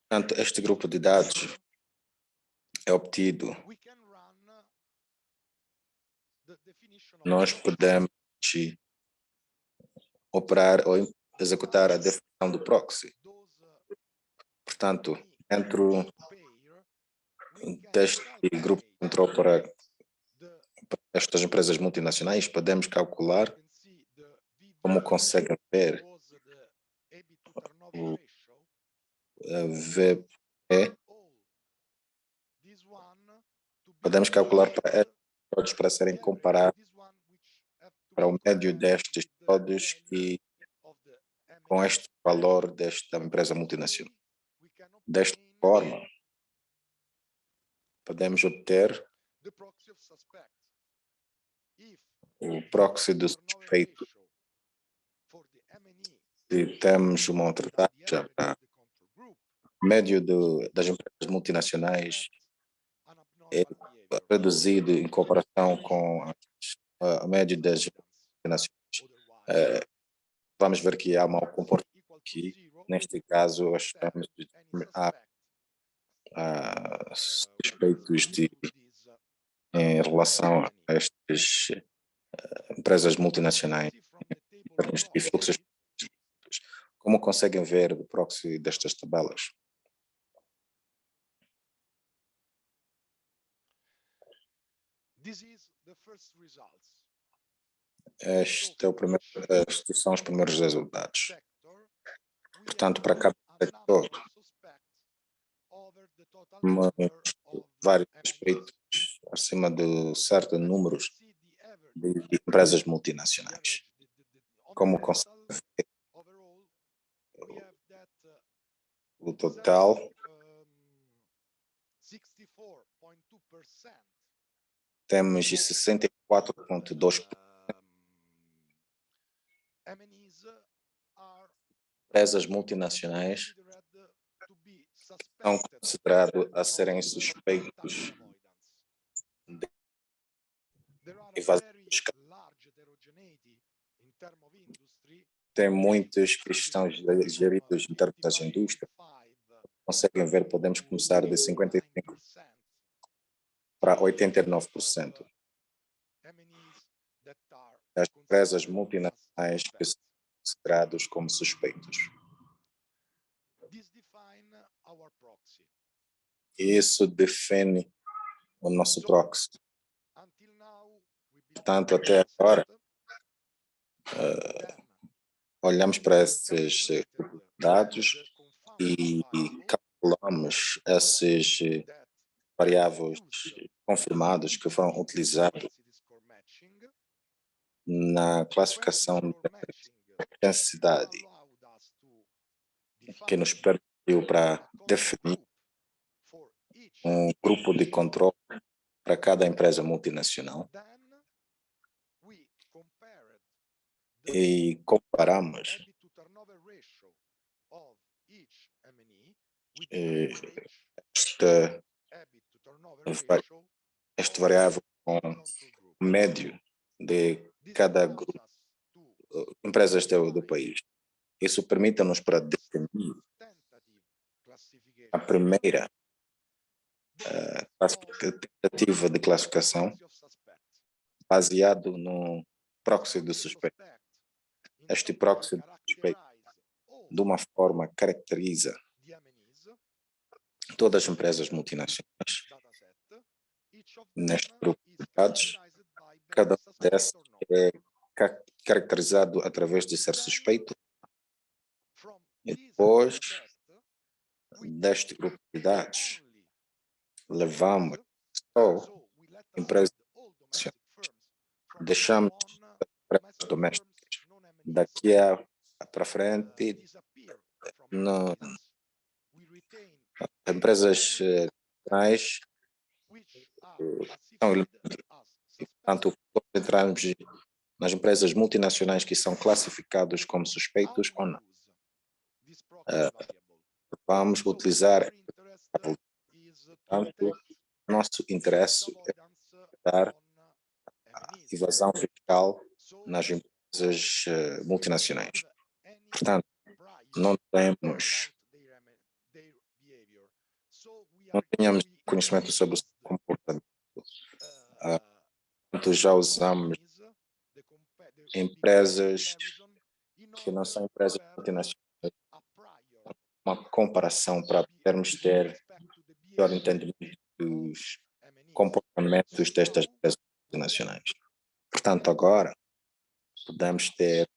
portanto, este grupo de dados é obtido. Nós podemos operar ou executar a definição do proxy. Portanto, dentro deste grupo que entrou para estas empresas multinacionais, podemos calcular, como conseguem ver, o VP. Podemos calcular para todos para serem comparados para o médio destes todos que com este valor desta empresa multinacional. Desta forma, podemos obter o proxy do suspeito. Se temos uma outra taxa para o médio das empresas multinacionais é reduzido em comparação com a média das multinacionais. Vamos ver que há mau comportamento aqui. Neste caso, achamos que há suspeitos em relação a estas empresas multinacionais em termos de fluxos. Como conseguem ver o proxy destas tabelas? Estes são os primeiros resultados. Portanto, para cada setor, vários suspeitos acima de certos números de empresas multinacionais. Como consegue ver, o total temos 64,2% empresas multinacionais são considerados a serem suspeitos de evasão fiscal. Tem muitos que estão geridos em termos das indústrias. Conseguem ver, podemos começar de 55% para 89%. As empresas multinacionais que são considerados como suspeitos. Isso define o nosso proxy. Portanto, até agora, olhamos para esses dados e calculamos esses variáveis confirmados que foram utilizados na classificação da intensidade, que nos permitiu para definir um grupo de controle para cada empresa multinacional e comparamos este variável com o médio de cada grupo, empresas do país. Isso permite-nos para definir a primeira tentativa de classificação baseado no proxy do suspeito. Este proxy do suspeito, de uma forma, caracteriza todas as empresas multinacionais neste grupo de dados. Cada uma dessas é caracterizado através de ser suspeito. E depois deste grupo de dados, levamos só empresas deixamos empresas domésticas. Daqui para frente, empresas nacionais são portanto, entramos nas empresas multinacionais que são classificadas como suspeitos ou não. Vamos utilizar, portanto, nosso interesse é dar a evasão fiscal nas empresas multinacionais. Portanto, não tínhamos conhecimento sobre o seu comportamento. Já usamos empresas que não são empresas multinacionais, uma comparação para podermos ter melhor entendimento dos comportamentos destas empresas multinacionais. Portanto, agora podemos ter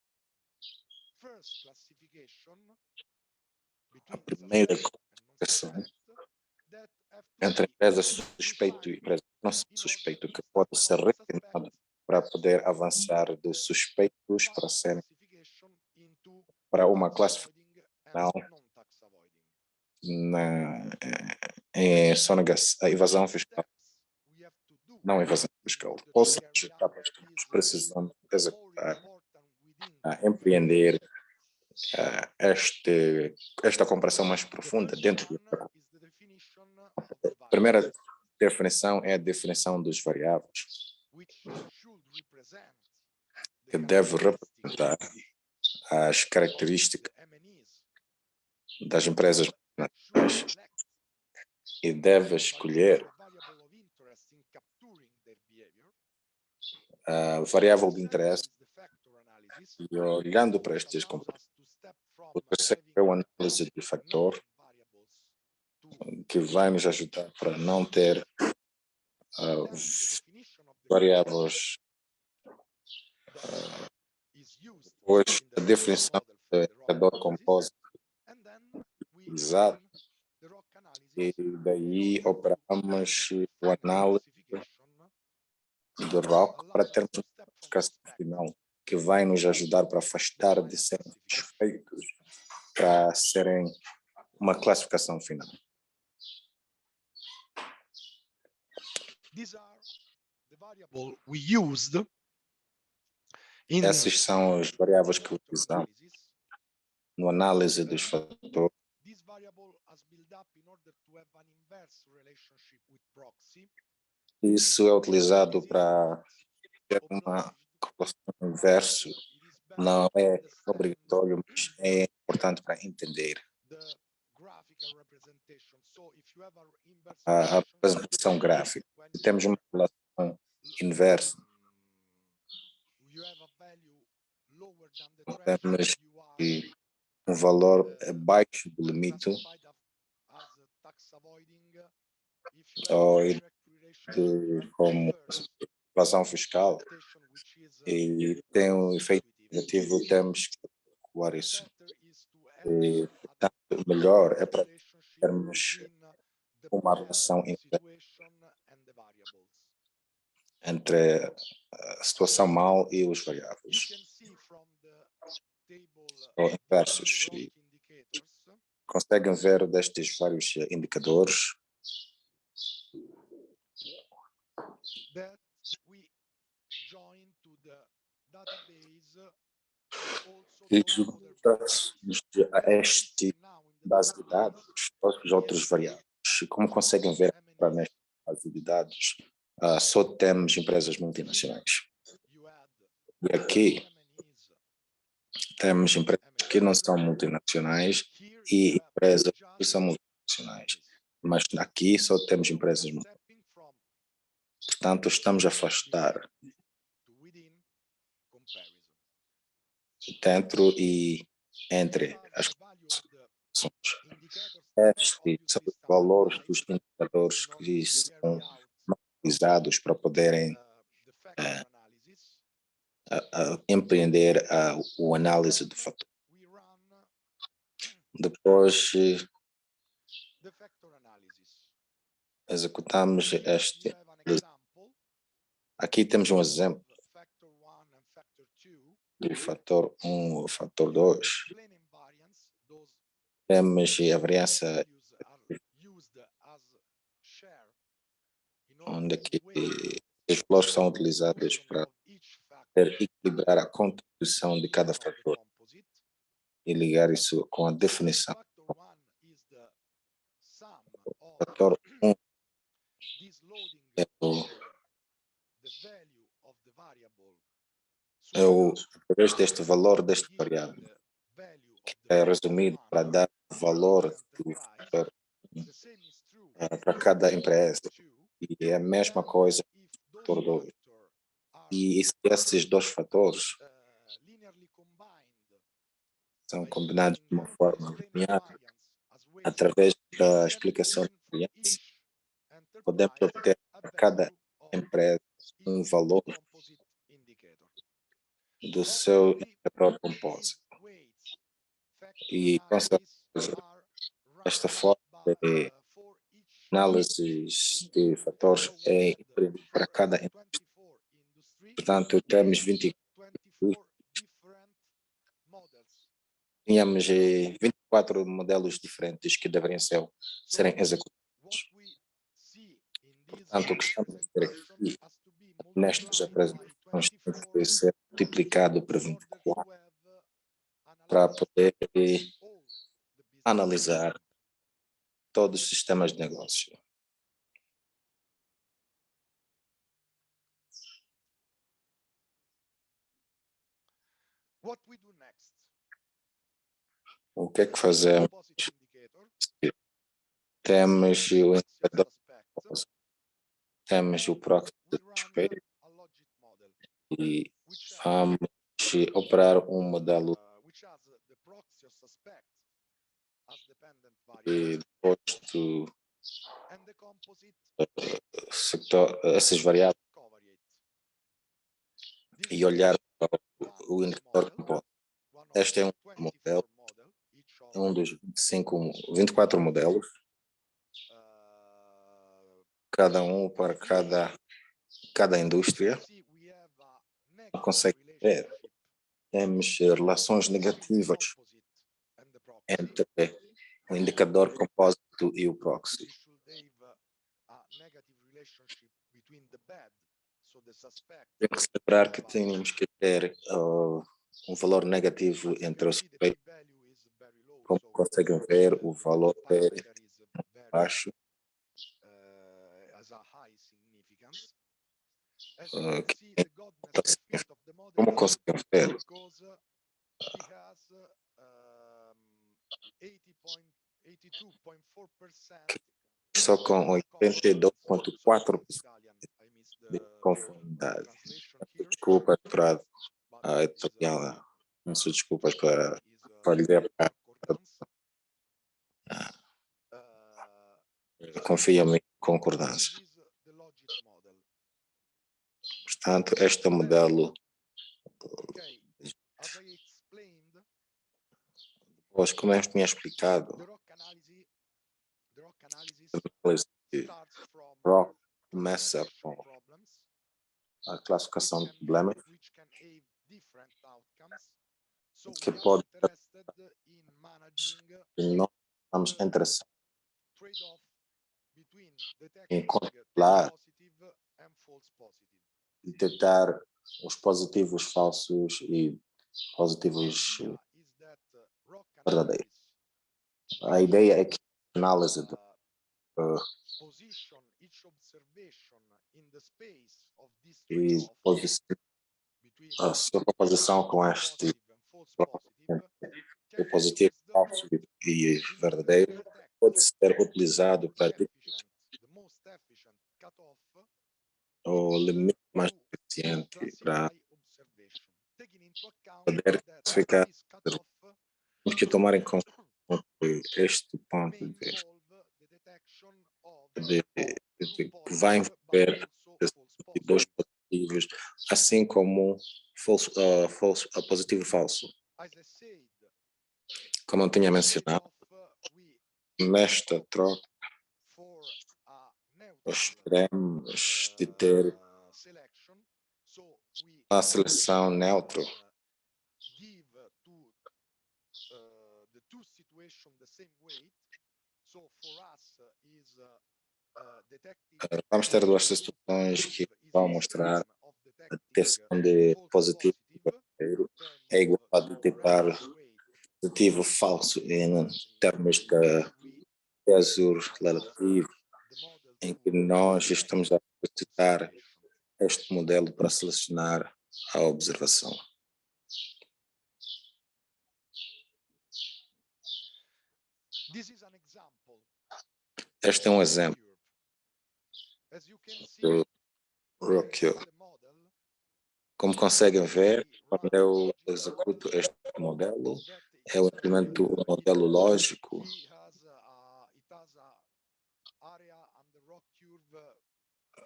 a primeira classificação entre empresas suspeito e empresas não suspeito, que pode ser refinado para poder avançar dos suspeitos para uma classificação em a evasão fiscal, não evasão fiscal. Ou seja, precisamos executar, empreender esta comparação mais profunda dentro do A primeira definição é a definição dos variáveis, que deve representar as características das empresas nacionais e deve escolher a variável de interesse e, olhando para estes comportamentos, o terceiro é a análise do fator, que vai nos ajudar para não ter variáveis. Depois, a definição do indicador compósito utilizado, e daí operamos o análise do ROC para termos uma classificação final que vai nos ajudar para afastar de serem suspeitos para serem uma classificação final. Essas são as variáveis que utilizamos no análise dos fatores. Isso é utilizado para ter uma correlação inverso. Não é obrigatório, mas é importante para entender a representação gráfica. Se temos uma relação inversa, temos um valor abaixo do limite ou como evasão fiscal e tem um efeito negativo, temos que adequar isso. E, portanto, o melhor é para termos uma relação entre a situação mal e os variáveis, ou inversos. E conseguem ver destes vários indicadores e juntamos a este base de dados os outros variáveis. E como conseguem ver para nesta base de dados, só temos empresas multinacionais. E aqui temos empresas que não são multinacionais e empresas que são multinacionais. Mas aqui só temos empresas multinacionais. Portanto, estamos a afastar dentro e entre as comparações. Estes são os valores dos indicadores que são utilizados para poderem empreender o análise do fator. Depois executamos este. Aqui temos um exemplo do fator 1 ou fator 2. Temos a variância onde aqui os valores são utilizados para equilibrar a contribuição de cada fator e ligar isso com a definição. O fator 1 através deste valor deste variável, que é resumido para dar valor do fator para cada empresa. E é a mesma coisa para o fator 2. E esses dois fatores são combinados de uma forma linear através da explicação de variância. Podemos obter para cada empresa um valor do seu indicador composite. E, com certeza, esta forma de análise de fatores é para cada indústria. Portanto, temos 24 modelos diferentes que deveriam serem executados. Portanto, o que estamos a ver aqui nestas apresentações tem que ser multiplicado por 24 para poder analisar todos os sistemas de negócio. O que é que fazemos? Temos o indicador, temos o proxy de despejo e vamos operar um modelo e depois do sector, essas variáveis e olhar para o indicador composto. Este é um modelo, é um dos 24 modelos, cada um para cada indústria. Consegue ver, temos relações negativas entre o indicador compósito e o proxy. Temos que lembrar que temos que ter um valor negativo entre os suspeitos. Como conseguem ver, o valor é baixo. Como conseguem ver, só com 82,4% de conformidade. Desculpas para a italiana, não sou desculpas para falhar. Confia-me em concordância. Portanto, este modelo Pois, como eu tinha explicado, rock começa com a classificação de problemas que pode nós estamos interessados em controlar, detectar os positivos falsos e positivos verdadeiros. A ideia é que a análise do e a sua composição com este o positivo, falso e verdadeiro pode ser utilizado para o limite mais eficiente para poder classificar. Temos que tomar em conta este ponto que vai envolver dois positivos, assim como positivo e falso. Como eu tinha mencionado, nesta troca, esperamos de ter a seleção neutra vamos ter duas situações que vão mostrar a detecção de positivo e verdadeiro é igual a detectar positivo falso em termos de peso relativo, em que nós estamos a utilizar este modelo para selecionar a observação. Este é um exemplo do Rockio. Como conseguem ver, quando eu executo este modelo, eu implemento um modelo lógico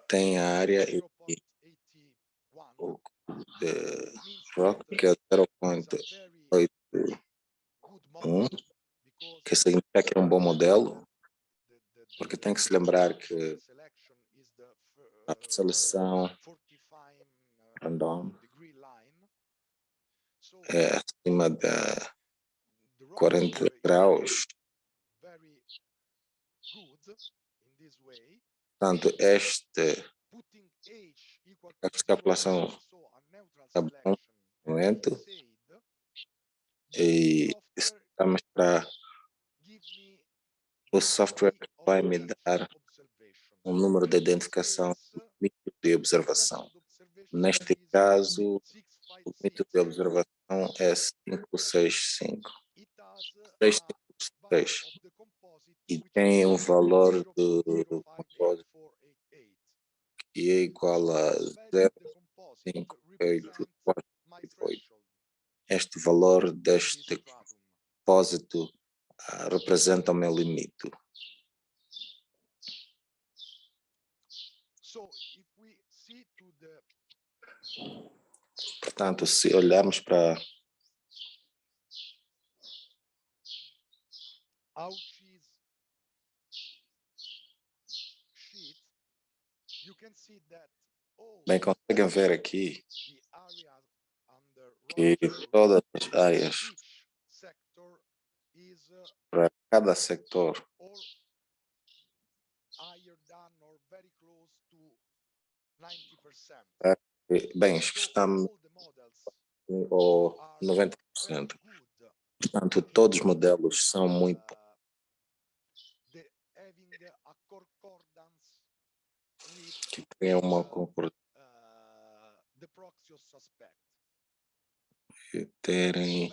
tem a área e o rock que é 0,81, que significa que é um bom modelo, porque tem que se lembrar que a seleção random é acima de 40 graus. Portanto, esta calculação está bom no momento e estamos para o software vai me dar um número de identificação do limite de observação. Neste caso, o limite de observação é 565. 656. E tem um valor do compósito que é igual a 0,58488. Este valor deste compósito representa o meu limite. Portanto, se olharmos para bem, conseguem ver aqui que todas as áreas para cada setor bem, estamos ou 90%. Portanto, todos os modelos são muito que têm uma concordância e terem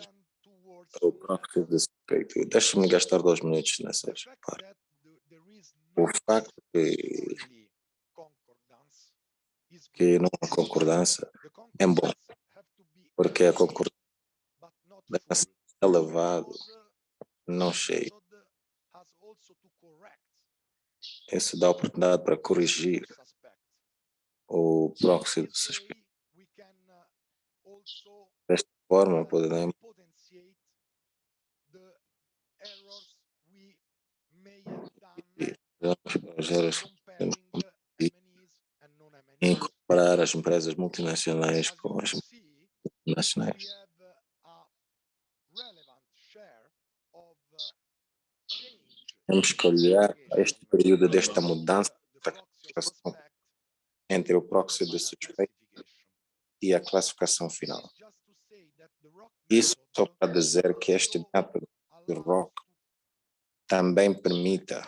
o proxy de suspeito. Deixa-me gastar 2 minutos nessa parte. O facto que não há concordância é bom, porque a concordância deve ser elevada, não cheia. Isso dá oportunidade para corrigir o proxy do suspeito. Desta forma, podemos incorporar as empresas multinacionais com as nacionais. Temos que olhar para este período desta mudança da classificação entre o proxy de suspeito e a classificação final. Isso só para dizer que este método de ROC também permita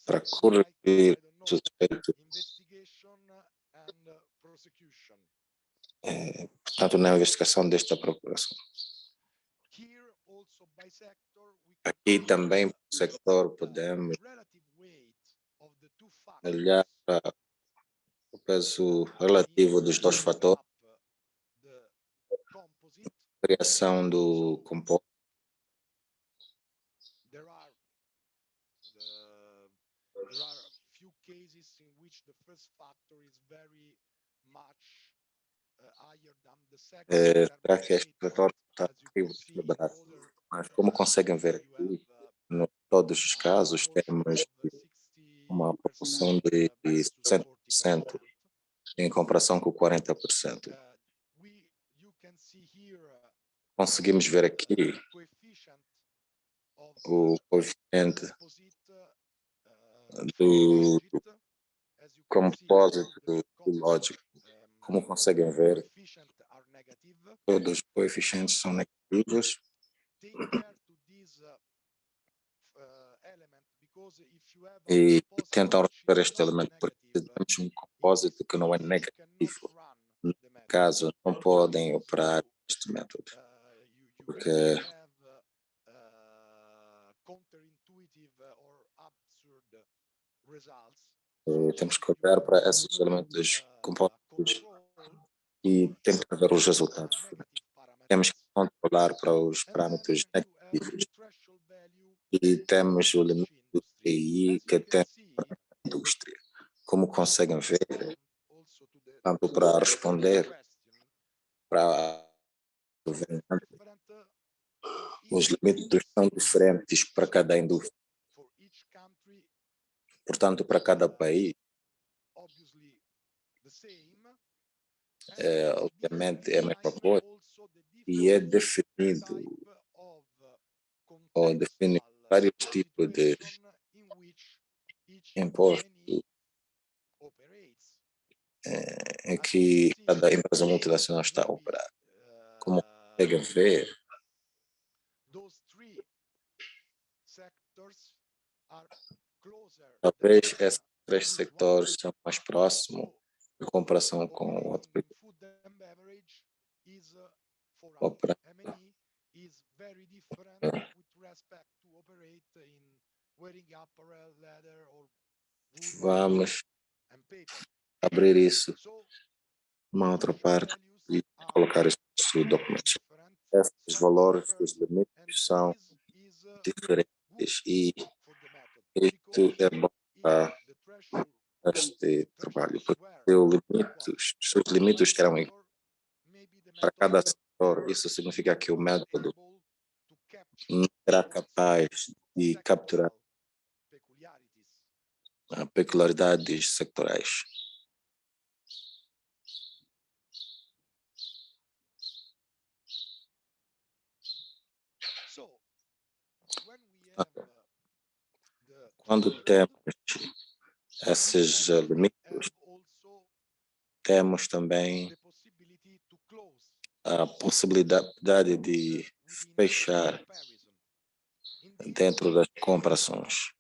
para corrigir o suspeito, portanto, na investigação desta procuração. Aqui também, para o sector, podemos olhar para o peso relativo dos dois fatores, criação do composto. Será que este fator está equilibrado? Mas como conseguem ver aqui, em todos os casos temos uma proporção de 60% em comparação com 40%. Conseguimos ver aqui o coeficiente do compósito lógico. Como conseguem ver, todos os coeficientes são negativos. E tentam resolver este elemento porque temos um compósito que não é negativo. No caso, não podem operar este método, porque temos que olhar para esses elementos compostos e tentar ver os resultados. Temos que controlar para os parâmetros negativos e temos o limite do TI que tem para a indústria. Como conseguem ver, tanto para responder para os limites são diferentes para cada indústria. Portanto, para cada país, obviamente é a mesma coisa e é definido ou define vários tipos de impostos em que cada empresa multinacional está a operar. Como conseguem ver, talvez esses três setores são mais próximos em comparação com o outro operador. Vamos abrir isso uma outra parte e colocar isso no documento. Esses valores dos limites são diferentes e isto é bom para este trabalho, porque os limites terão para cada setor. Isso significa que o método não será capaz de capturar peculiaridades sectorais. Quando temos esses limites, temos também a possibilidade de fechar dentro das comparações.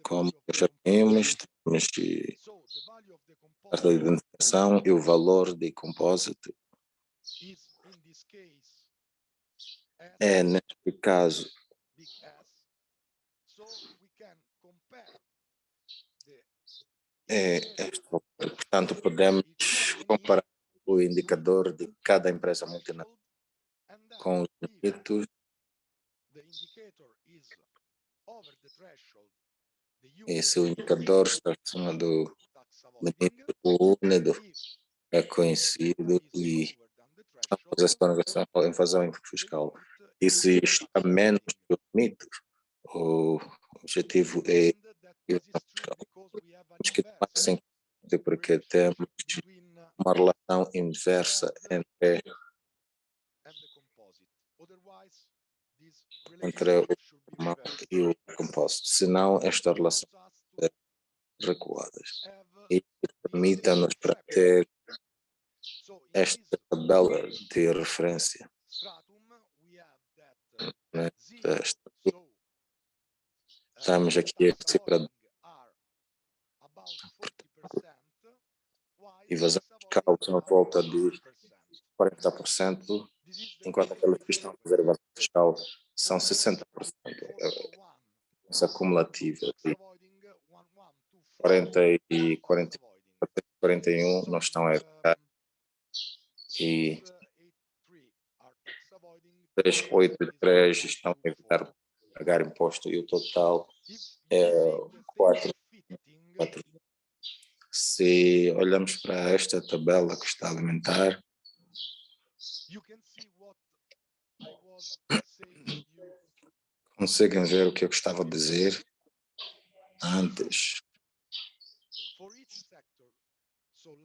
Como já vimos, temos a identificação e o valor de compósito. Neste caso, portanto, podemos comparar o indicador de cada empresa multinacional com os limites e se o indicador está acima do limite único é conhecido e estamos a fazer essa evasão fiscal. E se está menos do limite, o objetivo é evasão fiscal. Temos que tomar isso em conta porque temos uma relação inversa entre o normal e o compósito. Senão, esta relação é recuada. E permita-nos para ter esta tabela de referência. Né? Estamos aqui a separar evasão fiscal à volta de 40%, enquanto aqueles que estão a fazer evasão fiscal são 60%. Essa acumulativa de 40 e 41 não estão a evitar e 383 estão a evitar pagar imposto e o total é 4. Se olhamos para esta tabela que está a alimentar, conseguem ver o que eu estava a dizer antes.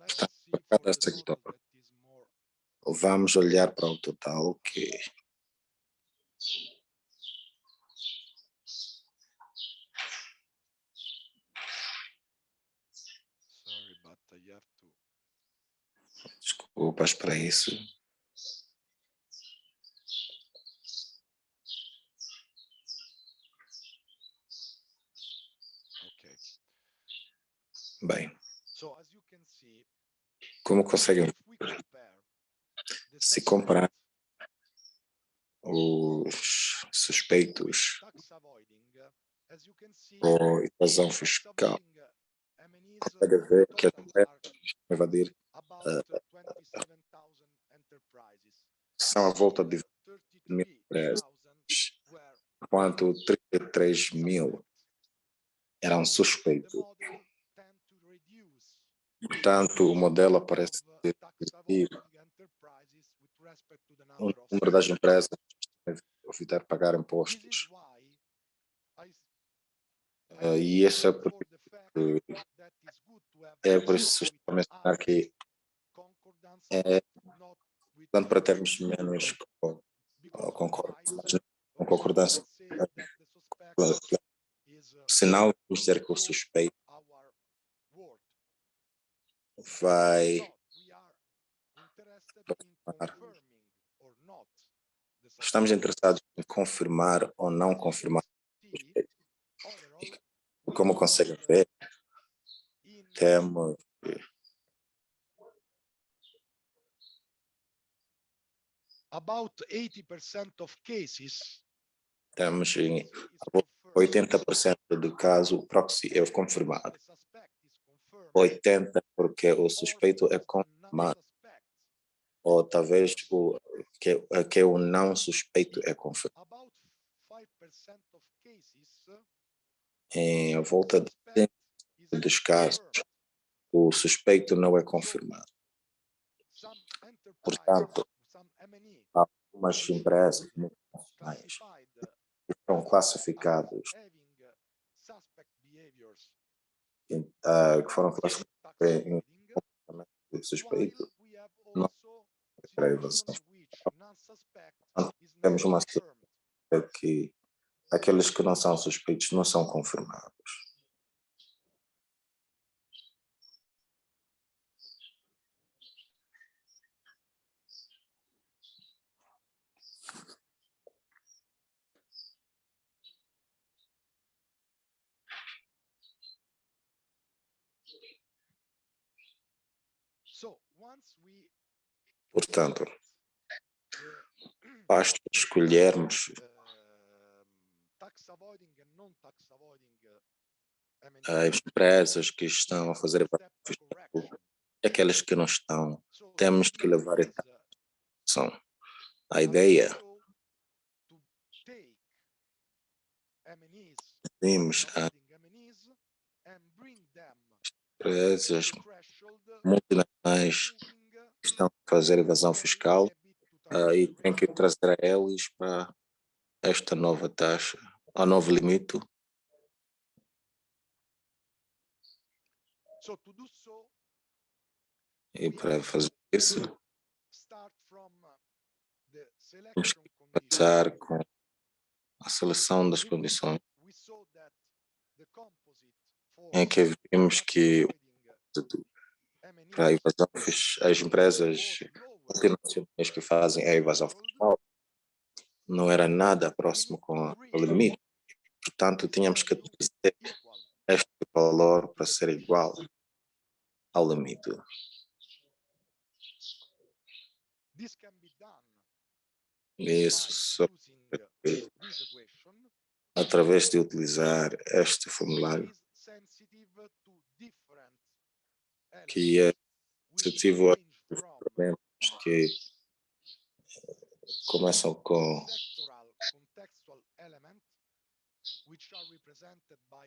Está para cada sector. Vamos olhar para o total que desculpas para isso. Bem, como conseguem ver, se comparar os suspeitos com evasão fiscal, consegue ver que as empresas que estão a evadir são à volta de 20 mil empresas, enquanto 33 mil eram suspeitos. Portanto, o modelo parece reduzir o número das empresas que estão a evitar pagar impostos. E isso é por isso que estou a mencionar que é tanto para termos menos concordância. Senão, vamos dizer que o suspeito vai estamos interessados em confirmar ou não confirmar o suspeito. E como conseguem ver, temos About 80% of cases temos em 80% do caso o proxy é confirmado. 80% porque o suspeito é confirmado. Ou talvez que o não suspeito é confirmado. Em volta de 10% dos casos, o suspeito não é confirmado. Portanto, há algumas empresas multinacionais que são classificados que foram classificados em comportamento suspeito, não para evasão. Temos uma situação que aqueles que não são suspeitos não são confirmados. Portanto, basta escolhermos as empresas que estão a fazer evasão fiscal e aquelas que não estão. Temos que levar em consideração. A ideia temos as empresas multinacionais que estão a fazer evasão fiscal e tem que trazer a eles para esta nova taxa, a novo limite. E para fazer isso, temos que começar com a seleção das condições em que vimos que para a evasão, as empresas multinacionais que fazem a evasão fiscal não era nada próximo com o limite. Portanto, tínhamos que trazer este valor para ser igual ao limite. Isso só através de utilizar este formulário, que é sensitivo a problemas que começam com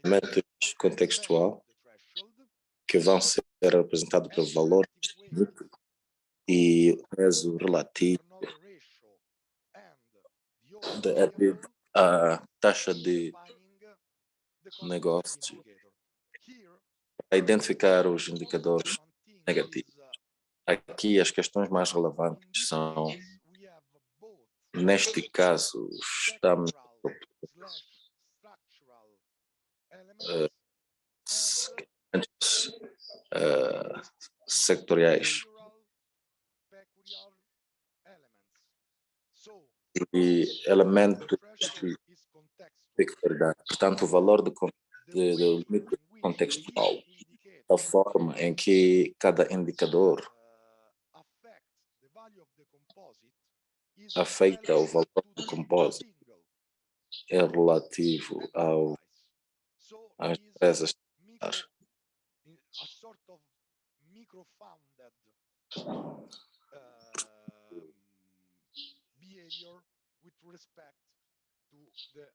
elementos contextual que vão ser representados pelo valor e o peso relativo à taxa de negócio para identificar os indicadores negativos. Aqui as questões mais relevantes são, neste caso, estamos sectoriais e elementos de peculiaridade. Portanto, o valor do limite contextual, a forma em que cada indicador afeta o valor do compósito é relativo às empresas.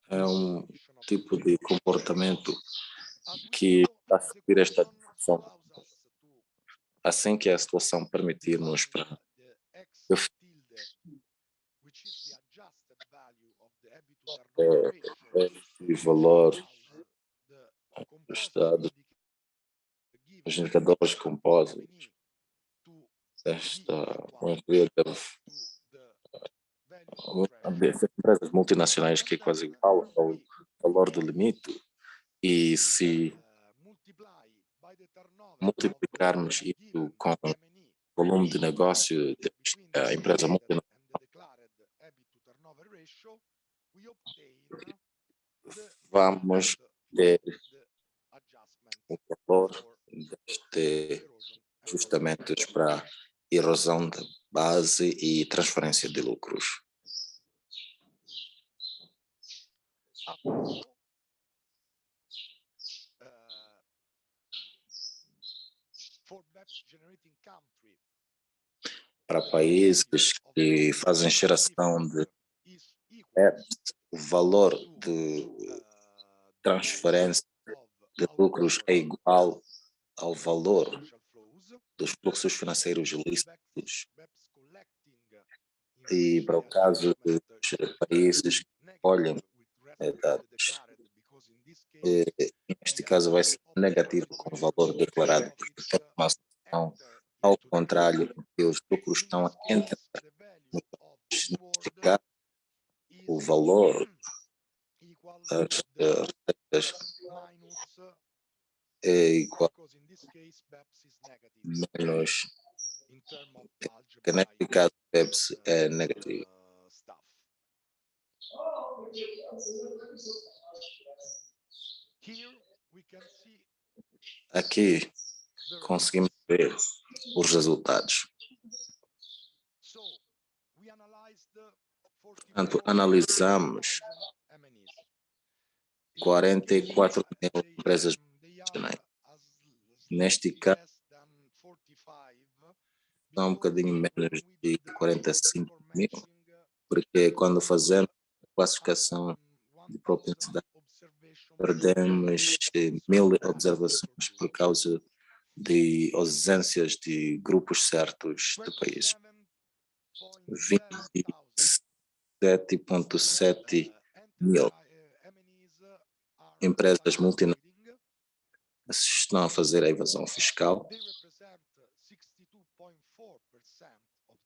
É um tipo de comportamento que está a seguir esta definição, assim que a situação permitir-nos para este valor ajustado, os indicadores compósitos, empresas multinacionais que é quase igual ao valor do limite, e se multiplicarmos isso com o volume de negócio da empresa multinacional, vamos ter o valor destes ajustamentos para erosão da base e transferência de lucros. Para países que fazem geração de o valor de transferência de lucros é igual ao valor dos fluxos financeiros lícitos. E para o caso dos países que olham dados, neste caso vai ser negativo com o valor declarado, porque tem uma situação ao contrário, que os lucros estão a entrar. Neste caso, o valor das receitas é igual menos, que neste caso BEPS é negativo. Aqui conseguimos ver os resultados. Portanto, analisamos 44 mil empresas multinacionais. Neste caso, são um bocadinho menos de 45 mil, porque quando fazemos a classificação de propensidade, perdemos 1000 observações por causa de ausências de grupos certos de países. 27,7 mil empresas multinacionais estão a fazer a evasão fiscal,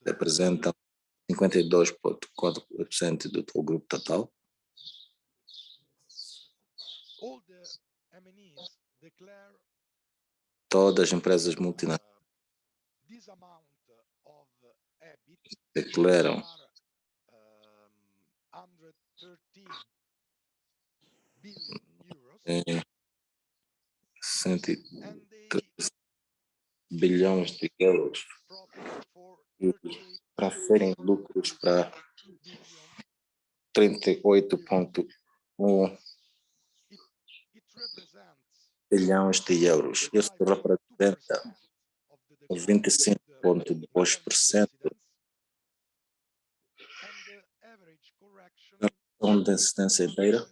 representam 52,4% do grupo total. Todas as empresas multinacionais declaram 113 bilhões de euros e transferem lucros para 38,1 bilhões de euros. Isso representa 25,2% da incidência inteira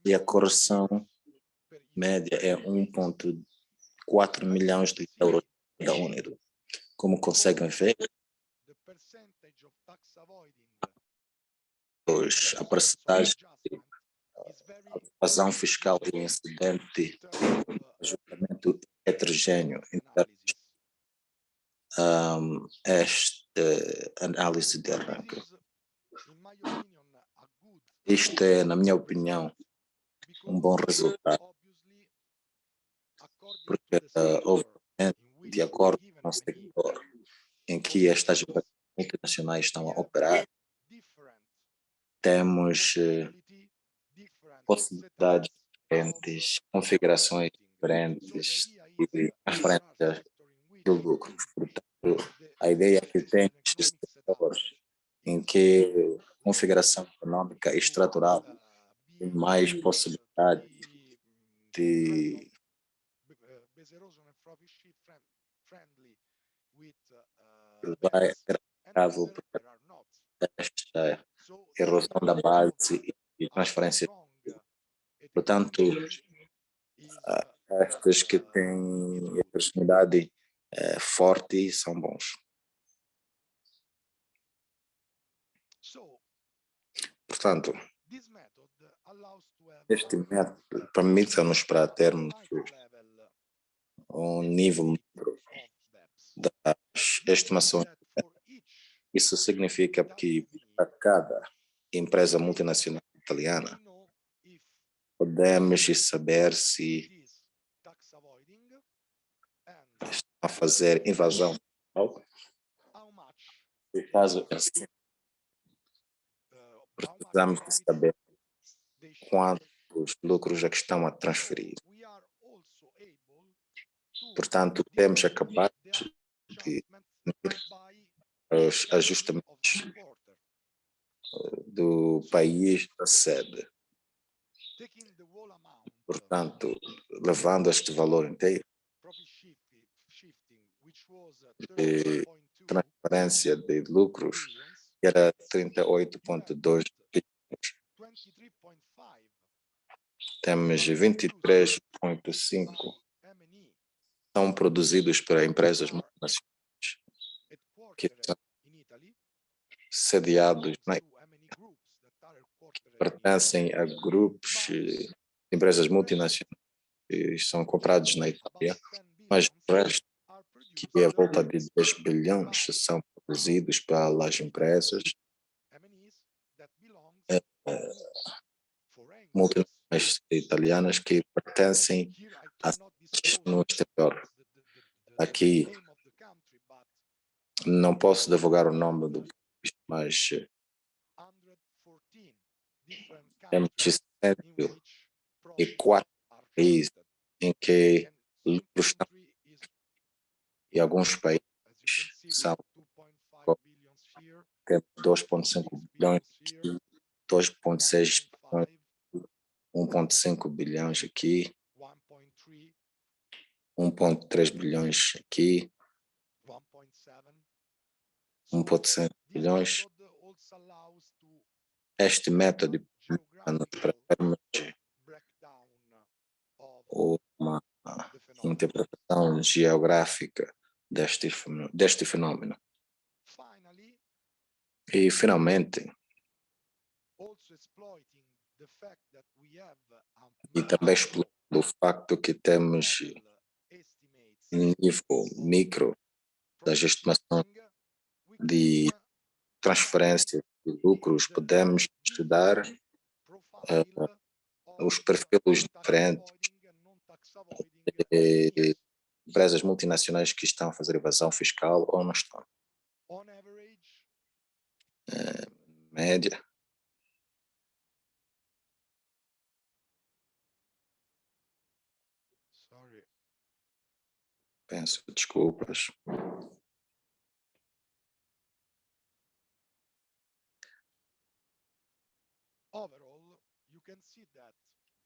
e a correção média é 1,4 milhões de euros cada único. Como conseguem ver, a percentagem de evasão fiscal e incidente de ajustamento heterogêneo em esta análise de arranque. Isto é, na minha opinião, um bom resultado, porque obviamente, de acordo com o sector em que estas multinacionais estão a operar, temos possibilidades diferentes, configurações diferentes e transferências de lucros. Portanto, a ideia que tem estes setores em que a configuração econômica e estrutural tem mais possibilidade de vai ser cabo para esta erosão da base e transferência. Portanto, estes que têm a personalidade forte são bons. Portanto, este método permite-nos para termos um nível das estimações. Isso significa que para cada empresa multinacional italiana podemos saber se estão a fazer invasão fiscal. No caso assim, precisamos de saber quantos lucros é que estão a transferir. Portanto, temos acabado de os ajustamentos do país da sede. Portanto, levando este valor inteiro de transferência de lucros, que era 38,2 bilhões. Temos 23,5 são produzidos por empresas multinacionais que são sediados que pertencem a grupos de empresas multinacionais que são comprados na Itália, mas o resto, que é a volta de 10 bilhões, são produzidos pelas empresas multinacionais italianas que pertencem a no exterior. Aqui não posso divulgar o nome do país, mas temos 104 países em que lucros estão e alguns países são 2,5 bilhões aqui, 2,6 bilhões, 1,5 bilhões aqui, 1,3 bilhões aqui, 1,7 bilhões. Este método para termos uma interpretação geográfica deste fenômeno. E, finalmente, e também explorando o facto que temos nível micro das estimações de transferência de lucros, podemos estudar os perfis diferentes de empresas multinacionais que estão a fazer evasão fiscal ou não estão. Média. Peço desculpas.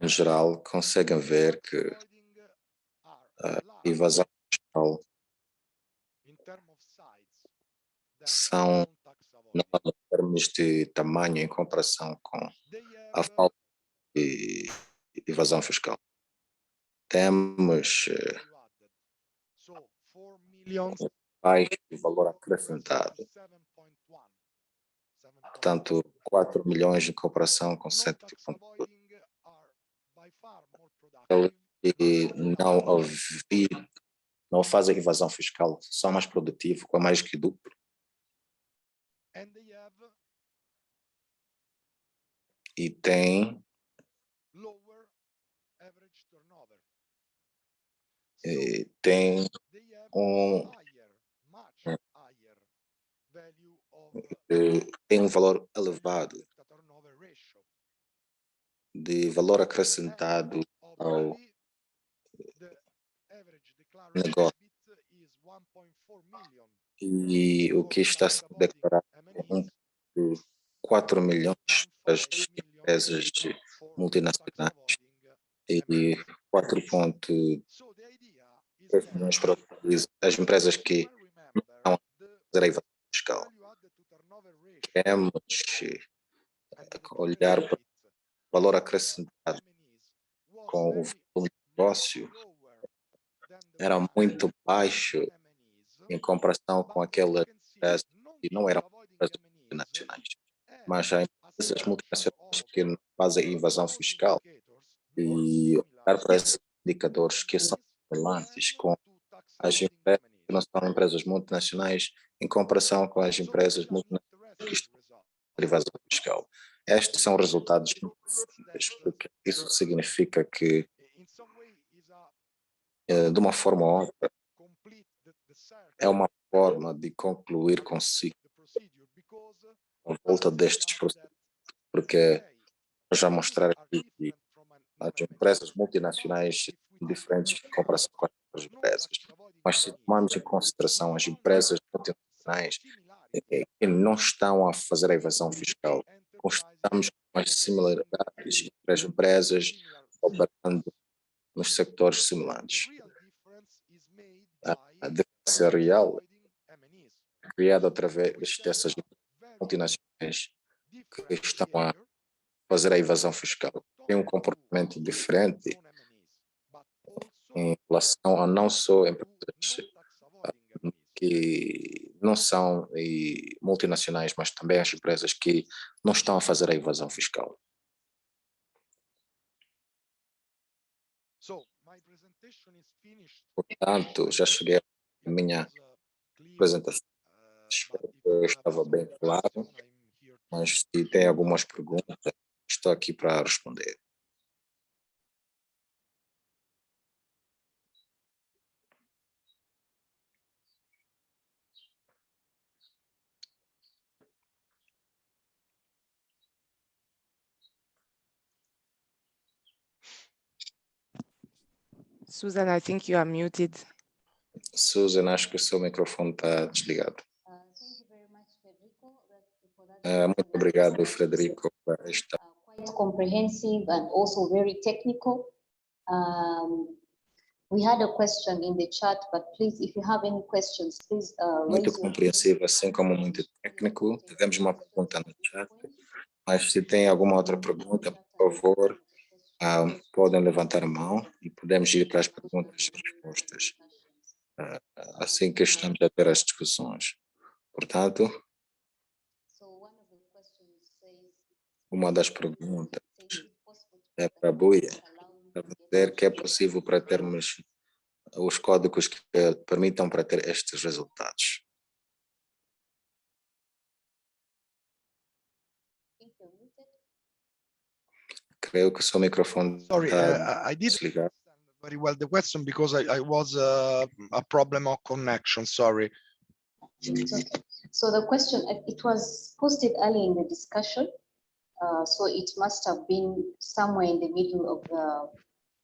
Em geral, conseguem ver que a evasão fiscal são, não em termos de tamanho, em comparação com a falta de evasão fiscal. Temos baixo valor acrescentado. Portanto, 4 milhões em comparação com 7,2. E não fazem evasão fiscal, são mais produtivos, com mais que duplo. E tem um valor elevado de valor acrescentado ao negócio. E o que está a ser declarado é 4 milhões das empresas multinacionais e 4,3 milhões para as empresas que não estão a fazer a evasão fiscal. Queremos olhar para o valor acrescentado com o volume de negócio, era muito baixo em comparação com aquelas empresas que não eram empresas multinacionais, mas há empresas multinacionais que não fazem evasão fiscal e olhar para esses indicadores que são relevantes com as empresas que não são empresas multinacionais em comparação com as empresas multinacionais que estão a evasão fiscal. Estes são resultados importantes, porque isso significa que, de uma forma ou outra, é uma forma de concluir consigo a volta destes processos, porque já mostrar aqui que as empresas multinacionais são diferentes em comparação com as outras empresas, mas se tomarmos em consideração as empresas multinacionais que não estão a fazer a evasão fiscal, constatamos as similaridades entre as empresas operando nos sectores semelhantes. A diferença real é criada através dessas multinacionais que estão a fazer a evasão fiscal. Tem um comportamento diferente em relação a não só empresas que não são multinacionais, mas também as empresas que não estão a fazer a evasão fiscal. Portanto, já cheguei à minha apresentação. Espero que eu estava bem claro, mas se tem algumas perguntas, estou aqui para responder. Susan, I think you are muted. Susan, acho que o seu microfone está desligado. Muito obrigado, Frederico, por esta. Quite comprehensive and also very technical. We had a question in the chat, but please, if you have any questions, please Muito compreensivo, assim como muito técnico. Tivemos uma pergunta no chat, mas se tem alguma outra pergunta, por favor, podem levantar a mão e podemos ir para as perguntas e respostas, assim que estamos a ter as discussões. Portanto, Uma das perguntas é para a Buia, para dizer que é possível para termos os códigos que permitam para ter estes resultados. Creio que o seu microfone Sorry, está I didn't desligado. understand very well the question because I was a problem of connection. Sorry. So the question, it was posted early in the discussion. So it must have been somewhere in the middle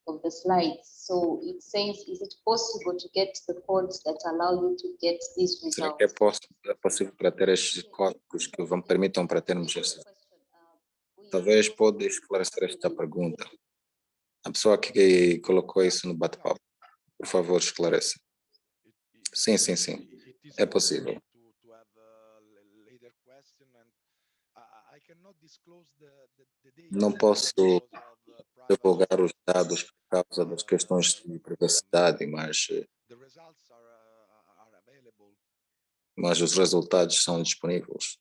of the slides. So it says, is it possible to get the codes that allow you to get these Será results? que é possível para ter estes códigos que vão permitam para termos estes? Talvez pode esclarecer esta pergunta. A pessoa que colocou isso no bate-papo, por favor, esclareça. Sim, sim, sim. É possível. Não posso divulgar os dados por causa das questões de privacidade, mas os resultados são disponíveis.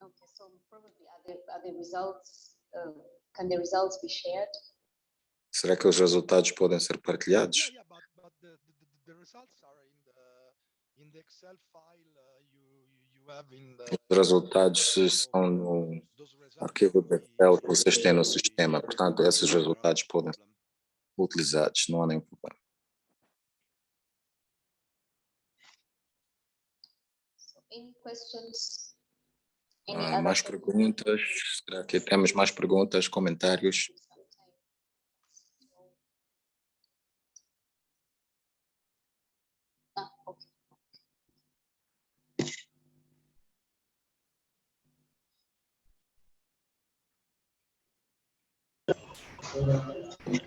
Okay, so probably are the results, can the results be shared? Será que os resultados podem ser partilhados? Os resultados estão no arquivo de Excel que vocês têm no sistema, portanto, esses resultados podem ser utilizados, não há nenhum problema. Any questions? Mais perguntas? Será que temos mais perguntas, comentários? Okay.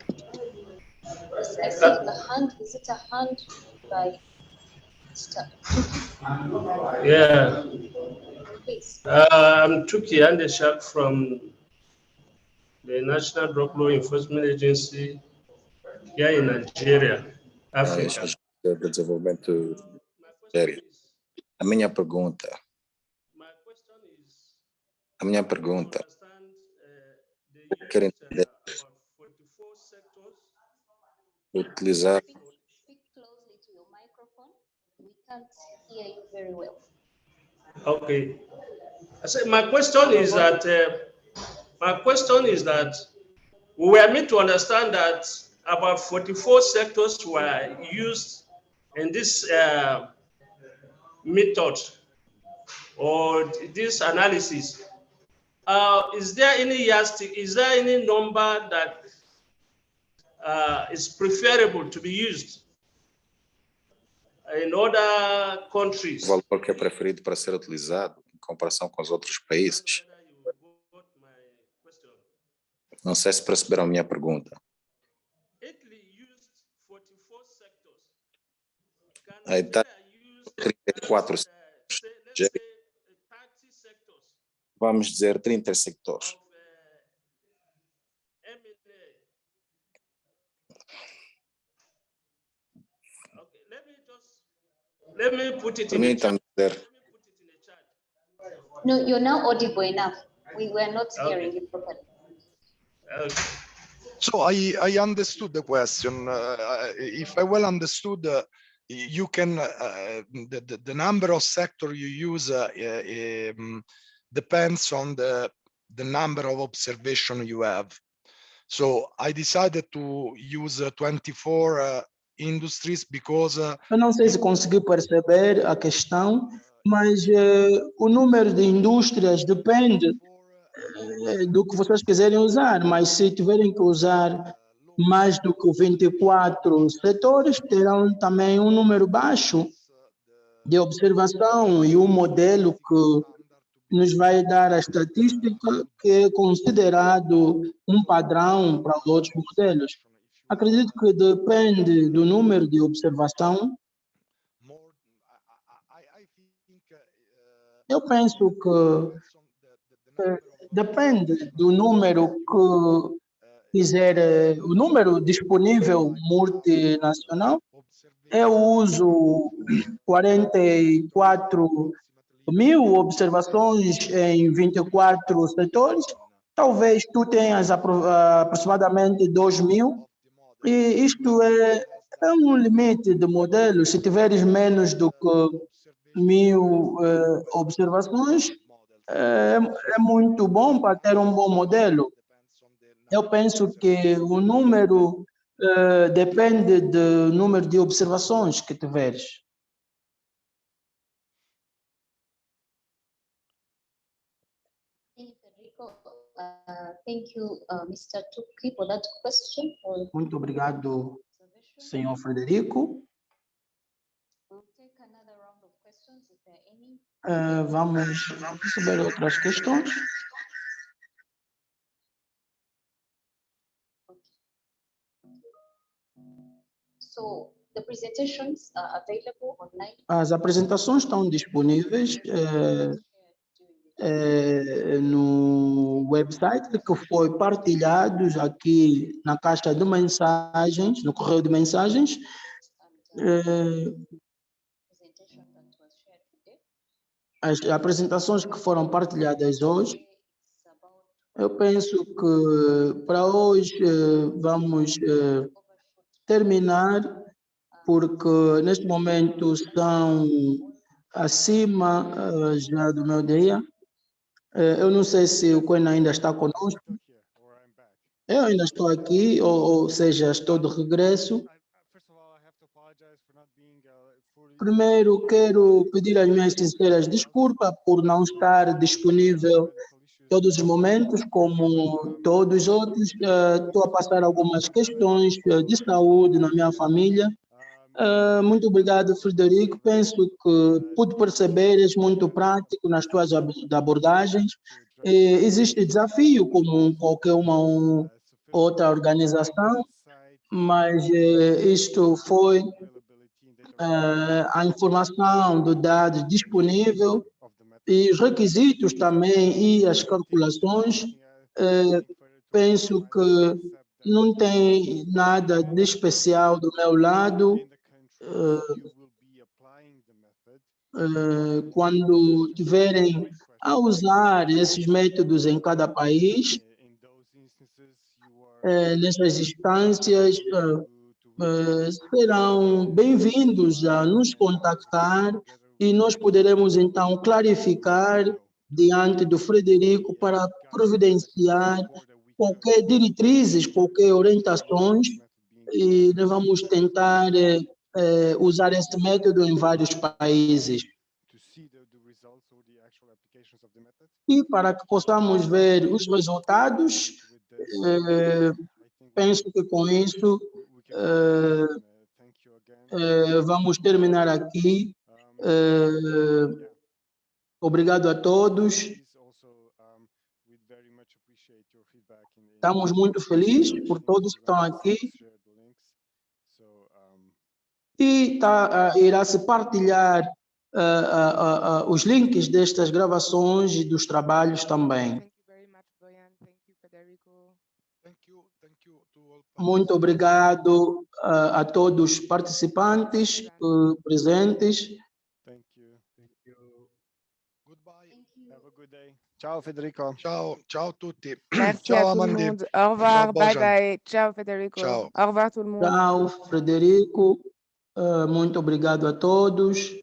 I see the hand, is it a hand by Mr. Yeah, Please. I'm Tuki Andeshak from the National Drug Law Enforcement Agency here in Nigeria, Africa. De desenvolvimento sério. A minha pergunta, eu quero entender, utilizar Speak closely to your microphone. We can't hear you very well. Okay. I said my question is that we were meant to understand that about 44 sectors were used in this method or this analysis. Is there any yardstick? Is there any number that is preferable to be used in other countries? o valor que é preferido para ser utilizado em comparação com os outros países? Não sei se perceberam a minha pergunta. A Itália, 34 setores. Vamos dizer 30 sectores. Let me put it in the chat. Permitam-me dizer, No, you're now audible enough. We were not hearing you properly. So I understood the question. If I well understood, you can the number of sector you use depends on the number of observation you have. So I decided to use 24 industries because Eu não sei se conseguiu perceber a questão, mas o número de indústrias depende do que vocês quiserem usar, mas se tiverem que usar mais do que 24 setores, terão também um número baixo de observação e um modelo que nos vai dar a estatística que é considerado um padrão para os outros modelos. Acredito que depende do número de observação. Eu penso que depende do número que quiser, o número disponível multinacional. Eu uso 44 1000 observações em 24 setores, talvez tu tenhas aproximadamente 2000, e isto é um limite de modelo. Se tiveres menos do que 1000 observações, é muito bom para ter um bom modelo. Eu penso que o número depende do número de observações que tiveres. Thank you, Mr. Tuki, for that question. Muito obrigado, senhor Frederico. We'll take another round of questions if there are any. Vamos receber outras questões. So the presentations are available online. As apresentações estão disponíveis no website que foi partilhado aqui na caixa de mensagens, no correio de mensagens. As apresentações que foram partilhadas hoje, eu penso que para hoje vamos terminar, porque neste momento estão acima já do meu dia. Eu não sei se o Coen ainda está conosco. Eu ainda estou aqui, ou seja, estou de regresso. Primeiro, quero pedir as minhas sinceras desculpas por não estar disponível todos os momentos, como todos os outros. Estou a passar algumas questões de saúde na minha família. Muito obrigado, Frederico. Penso que pude perceber, és muito prático nas tuas abordagens. Existe desafio, como qualquer uma outra organização, mas isto foi a informação do dado disponível e os requisitos também e as calculações. Penso que não tem nada de especial do meu lado. Quando tiverem a usar esses métodos em cada país, nessas instâncias, serão bem-vindos a nos contactar e nós poderemos então clarificar diante do Frederico para providenciar qualquer diretrizes, qualquer orientações, e nós vamos tentar usar esse método em vários países. E para que possamos ver os resultados, penso que com isso vamos terminar aqui. Obrigado a todos. Estamos muito felizes por todos que estão aqui. E irá se partilhar os links destas gravações e dos trabalhos também. Muito obrigado a todos os participantes presentes. Ciao Federico. Ciao, ciao a tutti. Merci Ciao à tout le Amandi. monde. Au revoir. Ciao, Bye Bojan. bye. Ciao Federico. Ciao. Au revoir tout le monde. Tchau, Frederico. Muito obrigado a todos.